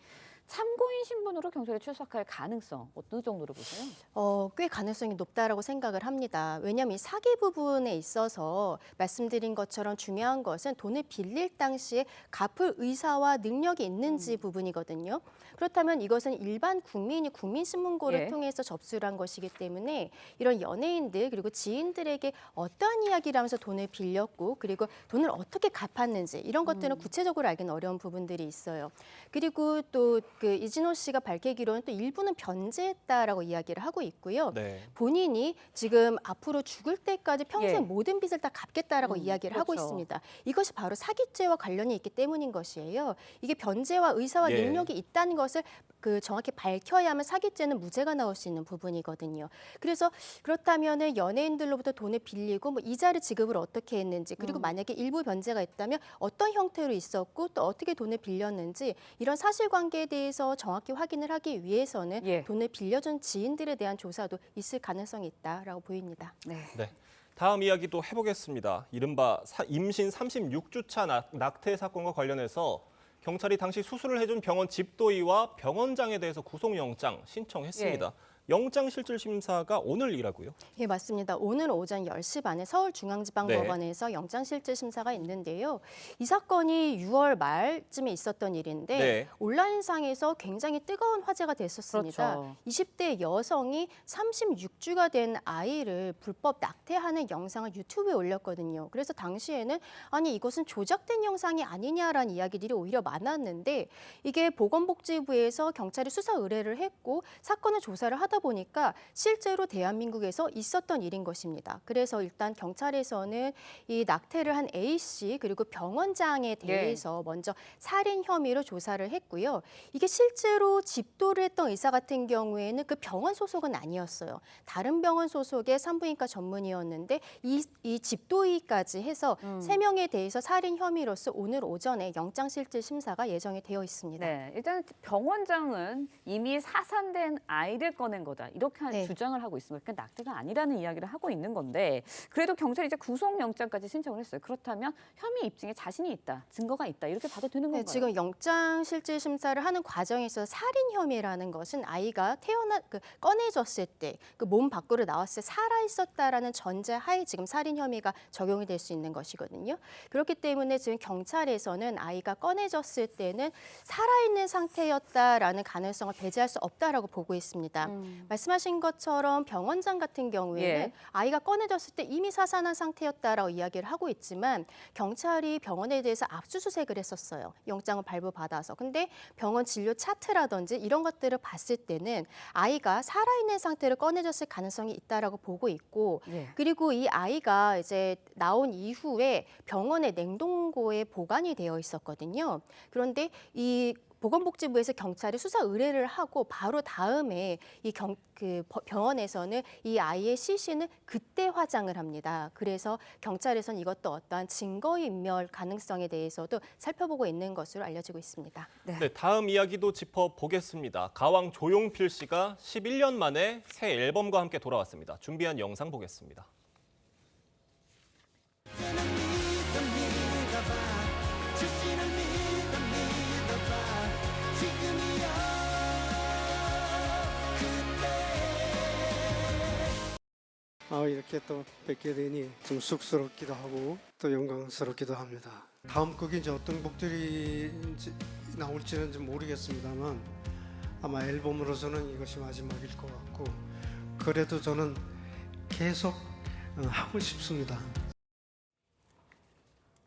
참고인 신분으로 경찰에 출석할 가능성 어느 정도로 보세요? 꽤 가능성이 높다라고 생각을 합니다. 왜냐하면 이 사기 부분에 있어서 말씀드린 것처럼 중요한 것은 돈을 빌릴 당시에 갚을 의사와 능력이 있는지 부분이거든요. 그렇다면 이것은 일반 국민이 국민신문고를 통해서 접수를 한 것이기 때문에 이런 연예인들 그리고 지인들에게 어떠한 이야기를 하면서 돈을 빌렸고 그리고 돈을 어떻게 갚았는지 이런 것들은 구체적으로 알기는 어려운 부분들이 있어요. 그리고 또 그 이진호 씨가 밝히기로는 또 일부는 변제했다라고 이야기를 하고 있고요. 본인이 지금 앞으로 죽을 때까지 평생 모든 빚을 다 갚겠다라고 이야기를 하고 있습니다. 이것이 바로 사기죄와 관련이 있기 때문인 것이에요. 이게 변제와 의사와 능력이 있다는 것을 정확히 밝혀야만 사기죄는 무죄가 나올 수 있는 부분이거든요. 그래서 그렇다면은 연예인들로부터 돈을 빌리고 뭐 이자를 지급을 어떻게 했는지 그리고 만약에 일부 변제가 있다면 어떤 형태로 있었고 또 어떻게 돈을 빌렸는지 이런 사실관계에 대해서 정확히 확인을 하기 위해서는 돈을 빌려준 지인들에 대한 조사도 있을 가능성이 있다라고 보입니다. 다음 이야기도 해보겠습니다. 이른바 임신 36주차 낙태 사건과 관련해서 경찰이 당시 수술을 해준 병원 집도의와 병원장에 대해서 구속영장 신청했습니다. 영장실질심사가 오늘이라고요? 예, 맞습니다. 오늘 오전 10시 반에 서울중앙지방법원에서 영장실질심사가 있는데요. 이 사건이 6월 말쯤에 있었던 일인데 온라인상에서 굉장히 뜨거운 화제가 됐었습니다. 20대 여성이 36주가 된 아이를 불법 낙태하는 영상을 유튜브에 올렸거든요. 그래서 당시에는 아니 이것은 조작된 영상이 아니냐라는 이야기들이 오히려 많았는데 이게 보건복지부에서 경찰이 수사 의뢰를 했고 사건을 조사를 하다 보니까 실제로 대한민국에서 있었던 일인 것입니다. 그래서 일단 경찰에서는 이 낙태를 한 A씨 그리고 병원장에 대해서 먼저 살인 혐의로 조사를 했고요. 이게 실제로 집도를 했던 의사 같은 경우에는 그 병원 소속은 아니었어요. 다른 병원 소속의 산부인과 전문의였는데 이 집도의까지 해서 3명에 대해서 살인 혐의로서 오늘 오전에 영장실질심사가 예정이 되어 있습니다. 일단 병원장은 이미 사산된 아이를 꺼낸 낙태한 거다. 이렇게 네. 주장을 하고 있습니다. 그러니까 낙태가 아니라는 이야기를 하고 있는 건데 그래도 경찰이 이제 구속영장까지 신청을 했어요. 그렇다면 혐의 입증에 자신이 있다, 증거가 있다 이렇게 봐도 되는 건가요? 네, 지금 영장 실질 심사를 하는 과정에서 살인 혐의라는 것은 아이가 꺼내졌을 때 그 몸 밖으로 나왔을 때 살아 있었다라는 전제 하에 지금 살인 혐의가 적용이 될 수 있는 것이거든요. 그렇기 때문에 지금 경찰에서는 아이가 꺼내졌을 때는 살아있는 상태였다라는 가능성을 배제할 수 없다라고 보고 있습니다. 말씀하신 것처럼 병원장 같은 경우에는 예. 아이가 꺼내졌을 때 이미 사산한 상태였다라고 이야기를 하고 있지만 경찰이 병원에 대해서 압수수색을 했었어요. 영장을 발부받아서. 근데 병원 진료 차트라든지 이런 것들을 봤을 때는 아이가 살아있는 상태로 꺼내졌을 가능성이 있다라고 보고 있고 예. 그리고 이 아이가 이제 나온 이후에 병원의 냉동고에 보관이 되어 있었거든요. 그런데 이 보건복지부에서 경찰이 수사 의뢰를 하고 바로 다음에 병원에서는 이 아이의 시신을 그때 화장을 합니다. 그래서 경찰에서는 이것도 어떠한 증거인멸 가능성에 대해서도 살펴보고 있는 것으로 알려지고 있습니다. 네, 다음 이야기도 짚어보겠습니다. 가왕 조용필 씨가 11년 만에 새 앨범과 함께 돌아왔습니다. 준비한 영상 보겠습니다. 이렇게 또 뵙게 되니 좀 쑥스럽기도 하고 또 영광스럽기도 합니다. 다음 곡이 이제 어떤 곡들이 나올지는 좀 모르겠습니다만 아마 앨범으로서는 이것이 마지막일 것 같고 그래도 저는 계속 하고 싶습니다.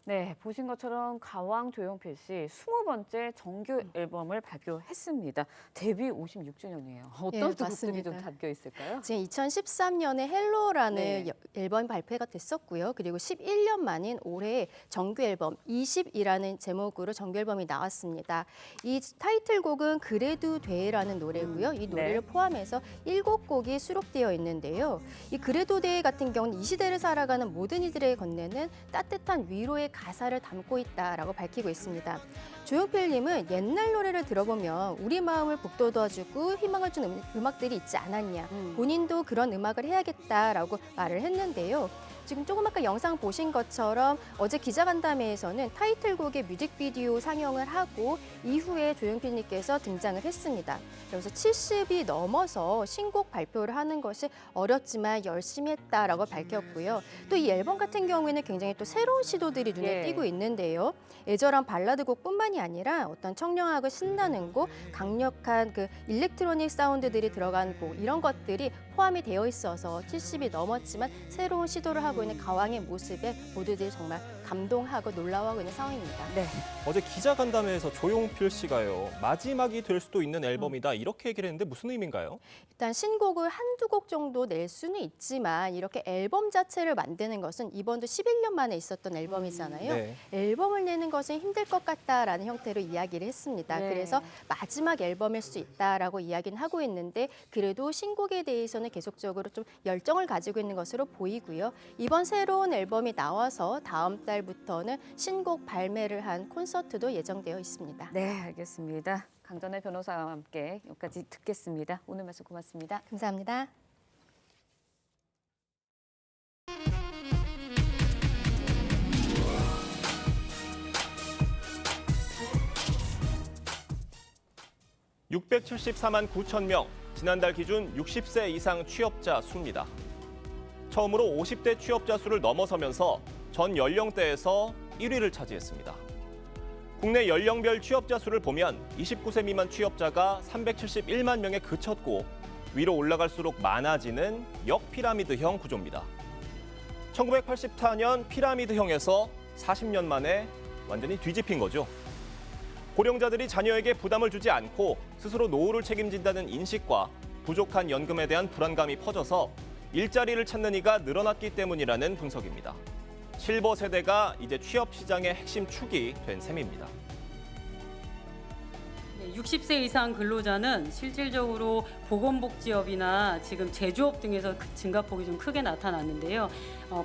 네, 보신 것처럼 가왕 조용필 씨 20번째 정규 앨범을 발표했습니다. 데뷔 56주년이에요. 어떤 예, 곡들이 맞습니다. 좀 담겨 있을까요? 지금 2013년에 헬로라는 네. 앨범이 발표가 됐었고요. 그리고 11년 만인 올해 정규 앨범 20이라는 제목으로 정규 앨범이 나왔습니다. 이 타이틀곡은 그래도 돼라는 노래고요. 이 노래를 네. 포함해서 7곡이 수록되어 있는데요. 이 그래도 돼 같은 경우는 이 시대를 살아가는 모든 이들에게 건네는 따뜻한 위로의 가사를 담고 있다라고 밝히고 있습니다. 조용필님은 옛날 노래를 들어보면 우리 마음을 북돋아주고 희망을 준 음악들이 있지 않았냐. 본인도 그런 음악을 해야겠다라고 말을 했는데요. 지금 조금 아까 영상 보신 것처럼 어제 기자간담회에서는 타이틀곡의 뮤직비디오 상영을 하고 이후에 조용필님께서 등장을 했습니다. 그래서 70이 넘어서 신곡 발표를 하는 것이 어렵지만 열심히 했다라고 밝혔고요. 또 이 앨범 같은 경우에는 굉장히 또 새로운 시도들이 눈에 띄고 있는데요. 애절한 발라드곡뿐만이 아니라 어떤 청량하고 신나는 곡, 강력한 그 일렉트로닉 사운드들이 들어간 곡 이런 것들이 포함이 되어 있어서 70이 넘었지만 새로운 시도를 하고 있는 가왕의 모습에 모두들이 정말 감동하고 놀라워하고 있는 상황입니다. 네. 어제 기자간담회에서 조용필 씨가요. 마지막이 될 수도 있는 앨범이다 이렇게 얘기를 했는데 무슨 의미인가요? 일단 신곡을 한두 곡 정도 낼 수는 있지만 이렇게 앨범 자체를 만드는 것은 이번도 11년 만에 있었던 앨범이잖아요. 네. 앨범을 내는 것은 힘들 것 같다라는 형태로 이야기를 했습니다. 네. 그래서 마지막 앨범일 수 있다라고 이야기는 하고 있는데 그래도 신곡에 대해서는 계속적으로 좀 열정을 가지고 있는 것으로 보이고요. 이번 새로운 앨범이 나와서 다음 달부터는 신곡 발매를 한 콘서트도 예정되어 있습니다. 네, 알겠습니다. 강전의 변호사와 함께 여기까지 듣겠습니다. 오늘 말씀 고맙습니다. 감사합니다. (674만 9천 명) 지난달 기준 60세 이상 취업자 수입니다. 처음으로 50대 취업자 수를 넘어서면서 전 연령대에서 1위를 차지했습니다. 국내 연령별 취업자 수를 보면 29세 미만 취업자가 371만 명에 그쳤고 위로 올라갈수록 많아지는 역피라미드형 구조입니다. 1984년 피라미드형에서 40년 만에 완전히 뒤집힌 거죠. 고령자들이 자녀에게 부담을 주지 않고 스스로 노후를 책임진다는 인식과 부족한 연금에 대한 불안감이 퍼져서 일자리를 찾는 이가 늘어났기 때문이라는 분석입니다. 실버 세대가 이제 취업 시장의 핵심 축이 된 셈입니다. 60세 이상 근로자는 실질적으로 보건복지업이나 지금 제조업 등에서 증가폭이 좀 크게 나타났는데요.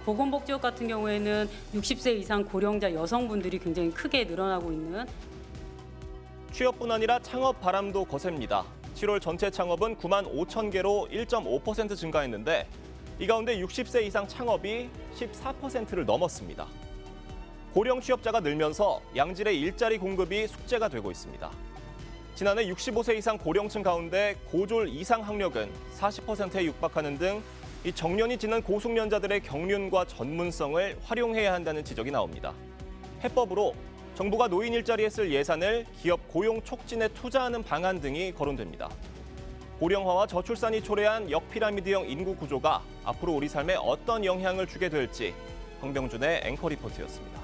보건복지업 같은 경우에는 60세 이상 고령자 여성분들이 굉장히 크게 늘어나고 있는 취업뿐 아니라 창업 바람도 거셉니다. 7월 전체 창업은 9만 5천 개로 1.5% 증가했는데 이 가운데 60세 이상 창업이 14%를 넘었습니다. 고령 취업자가 늘면서 양질의 일자리 공급이 숙제가 되고 있습니다. 지난해 65세 이상 고령층 가운데 고졸 이상 학력은 40%에 육박하는 등 이 정년이 지난 고숙련자들의 경륜과 전문성을 활용해야 한다는 지적이 나옵니다. 해법으로 정부가 노인 일자리에 쓸 예산을 기업 고용 촉진에 투자하는 방안 등이 거론됩니다. 고령화와 저출산이 초래한 역피라미드형 인구 구조가 앞으로 우리 삶에 어떤 영향을 주게 될지 황병준의 앵커 리포트였습니다.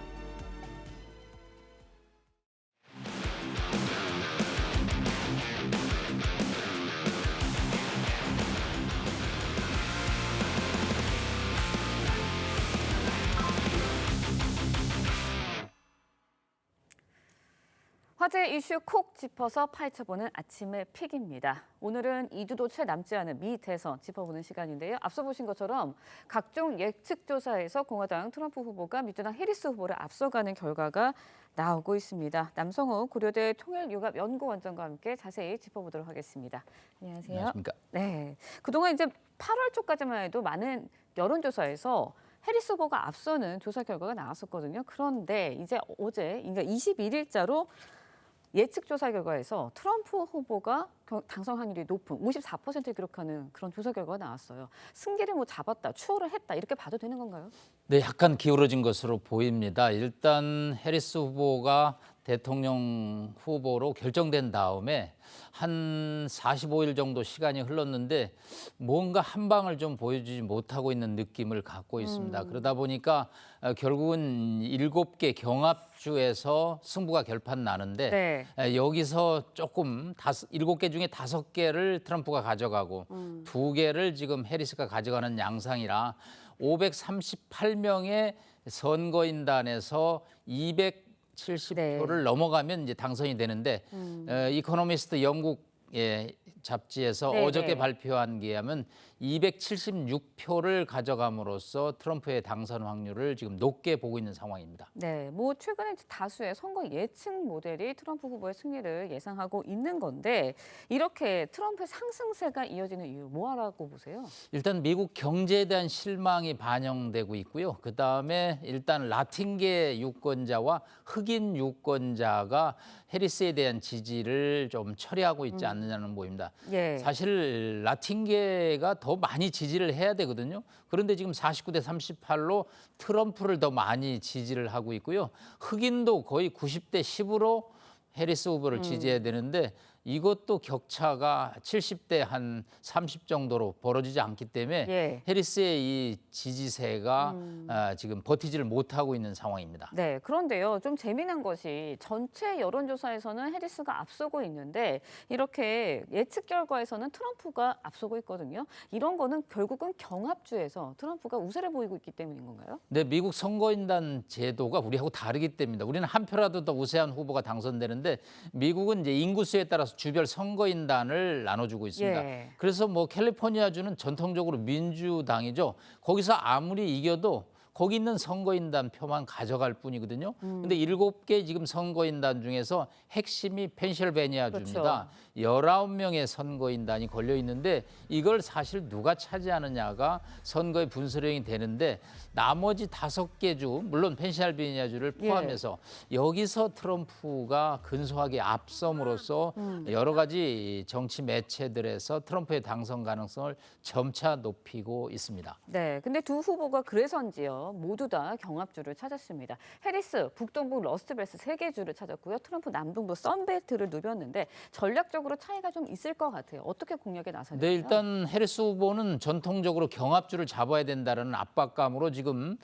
화제 이슈 콕 짚어서 파헤쳐보는 아침의 픽입니다. 오늘은 2주도 채 남지 않은 미 대선 짚어보는 시간인데요. 앞서 보신 것처럼 각종 예측 조사에서 공화당 트럼프 후보가 민주당 해리스 후보를 앞서가는 결과가 나오고 있습니다. 남성호 고려대 통일융합연구원장과 함께 자세히 짚어보도록 하겠습니다. 안녕하세요. 안녕하십니까. 네, 그동안 이제 8월 초까지만 해도 많은 여론조사에서 해리스 후보가 앞서는 조사 결과가 나왔었거든요. 그런데 이제 어제, 그러니까 21일자로 예측 조사 결과에서 트럼프 후보가 당선 확률이 높은 54%를 기록하는 그런 조사 결과가 나왔어요. 승기를 뭐 잡았다, 추월을 했다 이렇게 봐도 되는 건가요? 네, 약간 기울어진 것으로 보입니다. 일단 해리스 후보가 대통령 후보로 결정된 다음에 한 45일 정도 시간이 흘렀는데 뭔가 한 방을 좀 보여주지 못하고 있는 느낌을 갖고 있습니다. 그러다 보니까 결국은 7개 경합주에서 승부가 결판 나는데 여기서 조금 7개 중에 5개를 트럼프가 가져가고 2개를 지금 해리스가 가져가는 양상이라 538명의 선거인단에서 270표를 넘어가면 이제 당선이 되는데 이코노미스트 영국의 잡지에서 어저께 발표한 게 하면 276표를 가져감으로써 트럼프의 당선 확률을 지금 높게 보고 있는 상황입니다. 네, 뭐 최근에 다수의 선거 예측 모델이 트럼프 후보의 승리를 예상하고 있는 건데 이렇게 트럼프의 상승세가 이어지는 이유 뭐라고 보세요? 일단 미국 경제에 대한 실망이 반영되고 있고요. 그다음에 일단 라틴계 유권자와 흑인 유권자가 해리스에 대한 지지를 좀 처리하고 있지 않느냐는 보입니다. 사실 라틴계가 더 많이 지지를 해야 되거든요. 그런데 지금 49대 38로 트럼프를 더 많이 지지를 하고 있고요. 흑인도 거의 90대 10으로 해리스 후보를 지지해야 되는데 이것도 격차가 70대 한 30 정도로 벌어지지 않기 때문에 해리스의 이 지지세가 지금 버티지를 못하고 있는 상황입니다. 네, 그런데요. 좀 재미난 것이 전체 여론조사에서는 해리스가 앞서고 있는데 이렇게 예측 결과에서는 트럼프가 앞서고 있거든요. 이런 거는 결국은 경합주에서 트럼프가 우세를 보이고 있기 때문인 건가요? 네, 미국 선거인단 제도가 우리하고 다르기 때문입니다. 우리는 한 표라도 더 우세한 후보가 당선되는데 미국은 이제 인구수에 따라서 주별 선거인단을 나눠주고 있습니다. 그래서 뭐 캘리포니아주는 전통적으로 민주당이죠. 거기서 아무리 이겨도 거기 있는 선거인단 표만 가져갈 뿐이거든요. 근데 7개 지금 선거인단 중에서 핵심이 펜실베니아주입니다. 19명의 선거인단이 걸려 있는데 이걸 사실 누가 차지하느냐가 선거의 분수령이 되는데 나머지 5개 주, 물론 펜실베니아주를 포함해서 여기서 트럼프가 근소하게 앞섬으로써 여러 가지 정치 매체들에서 트럼프의 당선 가능성을 점차 높이고 있습니다. 네, 근데 두 후보가 그래서인지요. 모두 다 경합주를 찾았습니다. 해리스 북동부 러스트벨트 3개 주를 찾았고요. 트럼프 남동부 선벨트를 누볐는데 전략적으로 차이가 좀 있을 것 같아요. 어떻게 공략에 나서나요? 네, 일단 해리스 후보는 전통적으로 경합주를 잡아야 된다는 압박감으로 지금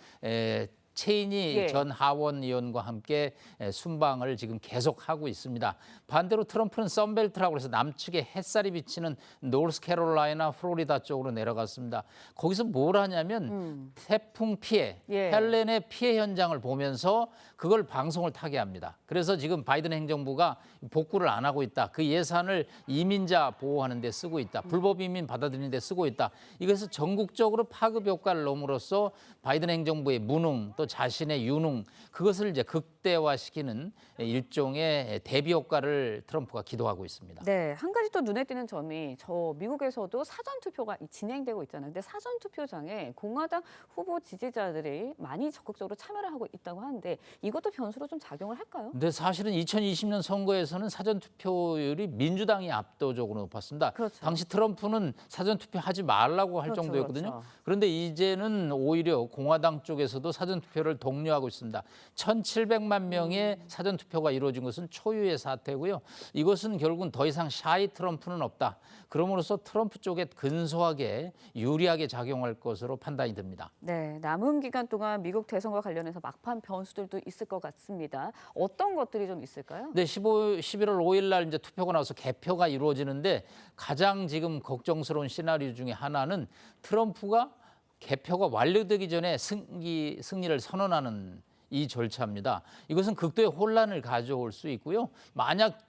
체인이 전 하원 의원과 함께 순방을 지금 계속하고 있습니다. 반대로 트럼프는 선벨트라고 해서 남측에 햇살이 비치는 노스캐롤라이나, 플로리다 쪽으로 내려갔습니다. 거기서 뭘 하냐면 태풍 피해, 헬렌의 피해 현장을 보면서 그걸 방송을 타게 합니다. 그래서 지금 바이든 행정부가 복구를 안 하고 있다. 그 예산을 이민자 보호하는 데 쓰고 있다. 불법 이민 받아들이는 데 쓰고 있다. 이것을 전국적으로 파급 효과를 넣음으로써 바이든 행정부의 무능 또 자신의 유능 그것을 이제 극대화시키는 일종의 대비 효과를 트럼프가 기도하고 있습니다. 네, 한 가지 또 눈에 띄는 점이 저 미국에서도 사전 투표가 진행되고 있잖아요. 근데 사전 투표장에 공화당 후보 지지자들이 많이 적극적으로 참여를 하고 있다고 하는데 이것도 변수로 좀 작용을 할까요? 근데 사실은 2020년 선거에서는 사전 투표율이 민주당이 압도적으로 높았습니다. 그렇죠. 당시 트럼프는 사전 투표하지 말라고 할 그렇죠, 정도였거든요. 그렇죠. 그런데 이제는 오히려 공화당 쪽에서도 사전 투표를 독려하고 있습니다. 1,700만 명의 사전 투표가 이루어진 것은 초유의 사태고요. 이것은 결국은 더 이상 샤이 트럼프는 없다. 그럼으로써 트럼프 쪽에 근소하게 유리하게 작용할 것으로 판단이 됩니다. 네, 남은 기간 동안 미국 대선과 관련해서 막판 변수들도 있을 것 같습니다. 어떤 것들이 좀 있을까요? 네, 11월 5일 날 이제 투표가 나와서 개표가 이루어지는데 가장 지금 걱정스러운 시나리오 중에 하나는 트럼프가 개표가 완료되기 전에 승리를 선언하는 이 절차입니다. 이것은 극도의 혼란을 가져올 수 있고요. 만약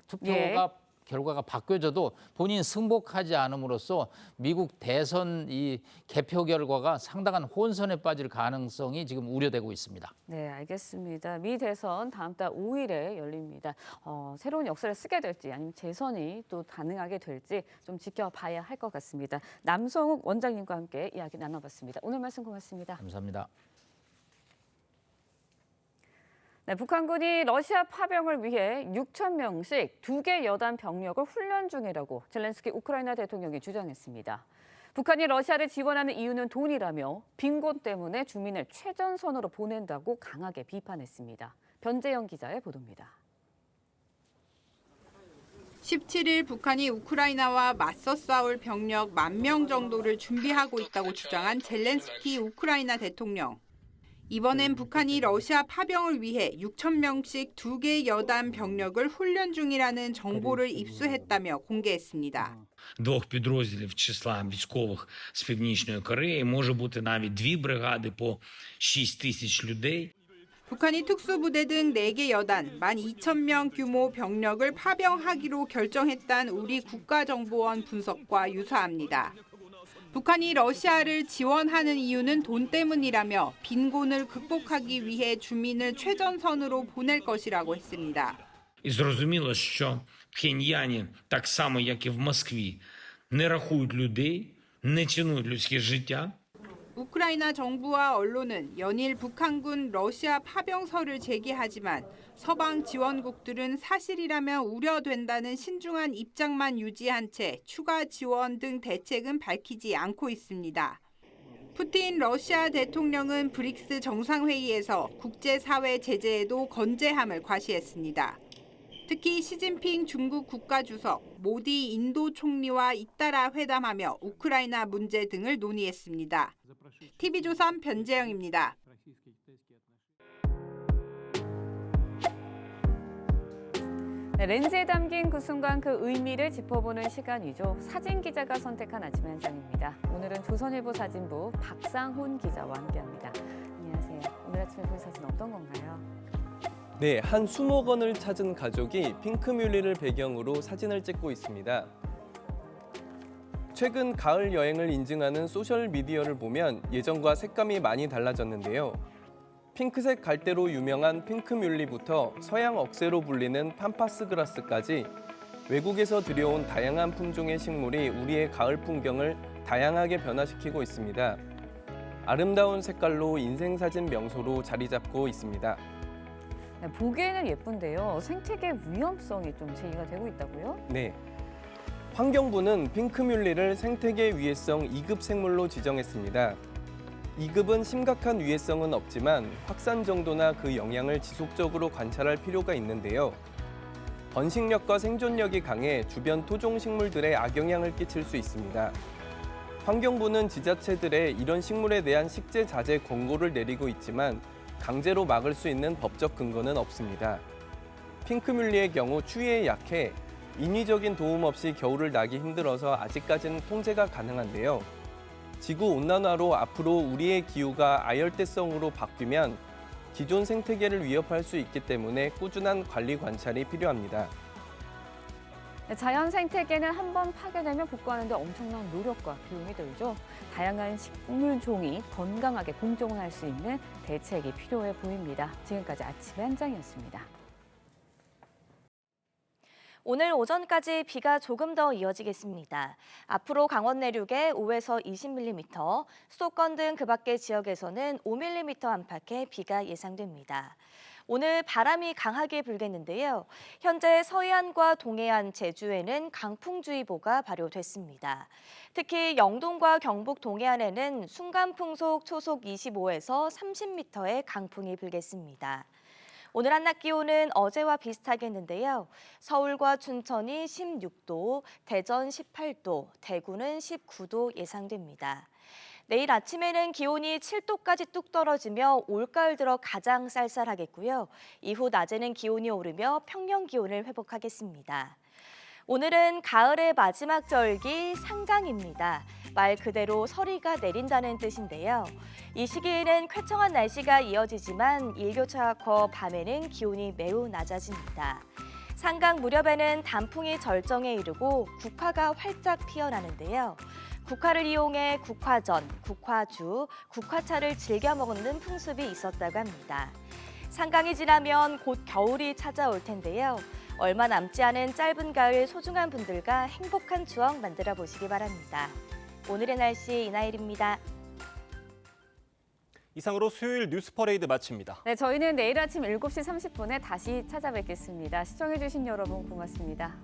투표가 결과가 바뀌어져도 본인이 승복하지 않음으로써 미국 대선 이 개표 결과가 상당한 혼선에 빠질 가능성이 지금 우려되고 있습니다. 네, 알겠습니다. 미 대선 다음 달 5일에 열립니다. 새로운 역사를 쓰게 될지 아니면 재선이 또 가능하게 될지 좀 지켜봐야 할 것 같습니다. 남성욱 원장님과 함께 이야기 나눠봤습니다. 오늘 말씀 고맙습니다. 감사합니다. 네, 북한군이 러시아 파병을 위해 6천 명씩 2개 여단 병력을 훈련 중이라고 젤렌스키 우크라이나 대통령이 주장했습니다. 북한이 러시아를 지원하는 이유는 돈이라며 빈곤 때문에 주민을 최전선으로 보낸다고 강하게 비판했습니다. 변재영 기자의 보도입니다. 17일 북한이 우크라이나와 맞서 싸울 병력 10,000명 정도를 준비하고 있다고 주장한 젤렌스키 우크라이나 대통령. 이번엔 북한이 러시아 파병을 위해 6,000명씩 2개 여단 병력을 훈련 중이라는 정보를 입수했다며 공개했습니다. Двох підрозділів числа військових з Північної Кореї може бути навіть 2 бригади по 6 тисяч людей. 북한이 특수부대 등 4개 여단 12,000명 규모 병력을 파병하기로 결정했다는 우리 국가정보원 분석과 유사합니다. 북한이 러시아를 지원하는 이유는 돈 때문이라며 빈곤을 극복하기 위해 주민을 최전선으로 보낼 것이라고 했습니다. І зрозуміло, що в Пхеньяні, так само як і в Москві, не рахують людей, не цінують людське життя. 우크라이나 정부와 언론은 연일 북한군 러시아 파병설을 제기하지만 서방 지원국들은 사실이라면 우려된다는 신중한 입장만 유지한 채 추가 지원 등 대책은 밝히지 않고 있습니다. 푸틴 러시아 대통령은 브릭스 정상회의에서 국제사회 제재에도 건재함을 과시했습니다. 특히 시진핑 중국 국가주석, 모디 인도 총리와 잇따라 회담하며 우크라이나 문제 등을 논의했습니다. TV조선 변재영입니다. 네, 렌즈에 담긴 그 순간 그 의미를 짚어보는 시간이죠. 사진 기자가 선택한 아침 한 장입니다. 오늘은 조선일보 사진부 박상훈 기자와 함께합니다. 안녕하세요. 오늘 아침에 본 사진 어떤 건가요? 네, 한 수목원을 찾은 가족이 핑크뮬리를 배경으로 사진을 찍고 있습니다. 최근 가을 여행을 인증하는 소셜미디어를 보면 예전과 색감이 많이 달라졌는데요. 핑크색 갈대로 유명한 핑크뮬리부터 서양 억새로 불리는 팜파스그라스까지 외국에서 들여온 다양한 품종의 식물이 우리의 가을 풍경을 다양하게 변화시키고 있습니다. 아름다운 색깔로 인생사진 명소로 자리 잡고 있습니다. 네, 보기에는 예쁜데요. 생태계 위험성이 좀 제기가 되고 있다고요? 네. 환경부는 핑크뮬리를 생태계 위해성 2급 생물로 지정했습니다. 2급은 심각한 위해성은 없지만 확산 정도나 그 영향을 지속적으로 관찰할 필요가 있는데요. 번식력과 생존력이 강해 주변 토종 식물들에 악영향을 끼칠 수 있습니다. 환경부는 지자체들에 이런 식물에 대한 식재 자제 권고를 내리고 있지만 강제로 막을 수 있는 법적 근거는 없습니다. 핑크뮬리의 경우 추위에 약해 인위적인 도움 없이 겨울을 나기 힘들어서 아직까지는 통제가 가능한데요. 지구온난화로 앞으로 우리의 기후가 아열대성으로 바뀌면 기존 생태계를 위협할 수 있기 때문에 꾸준한 관리 관찰이 필요합니다. 자연 생태계는 한번 파괴되면 복구하는 데 엄청난 노력과 비용이 들죠. 다양한 식물 종이 건강하게 공존할 수 있는 대책이 필요해 보입니다. 지금까지 아침의 한장이었습니다. 오늘 오전까지 비가 조금 더 이어지겠습니다. 앞으로 강원 내륙에 5에서 20mm, 수도권 등 그 밖의 지역에서는 5mm 안팎의 비가 예상됩니다. 오늘 바람이 강하게 불겠는데요. 현재 서해안과 동해안, 제주에는 강풍주의보가 발효됐습니다. 특히 영동과 경북 동해안에는 순간풍속 초속 25에서 30m의 강풍이 불겠습니다. 오늘 한낮 기온은 어제와 비슷하겠는데요. 서울과 춘천이 16도, 대전 18도, 대구는 19도 예상됩니다. 내일 아침에는 기온이 7도까지 뚝 떨어지며 올가을 들어 가장 쌀쌀하겠고요. 이후 낮에는 기온이 오르며 평년 기온을 회복하겠습니다. 오늘은 가을의 마지막 절기 상강입니다. 말 그대로 서리가 내린다는 뜻인데요. 이 시기에는 쾌청한 날씨가 이어지지만 일교차가 커 밤에는 기온이 매우 낮아집니다. 상강 무렵에는 단풍이 절정에 이르고 국화가 활짝 피어나는데요. 국화를 이용해 국화전, 국화주, 국화차를 즐겨 먹는 풍습이 있었다고 합니다. 상강이 지나면 곧 겨울이 찾아올 텐데요. 얼마 남지 않은 짧은 가을 소중한 분들과 행복한 추억 만들어 보시기 바랍니다. 오늘의 날씨 이나일입니다. 이상으로 수요일 뉴스 퍼레이드 마칩니다. 네, 저희는 내일 아침 7시 30분에 다시 찾아뵙겠습니다. 시청해주신 여러분 고맙습니다.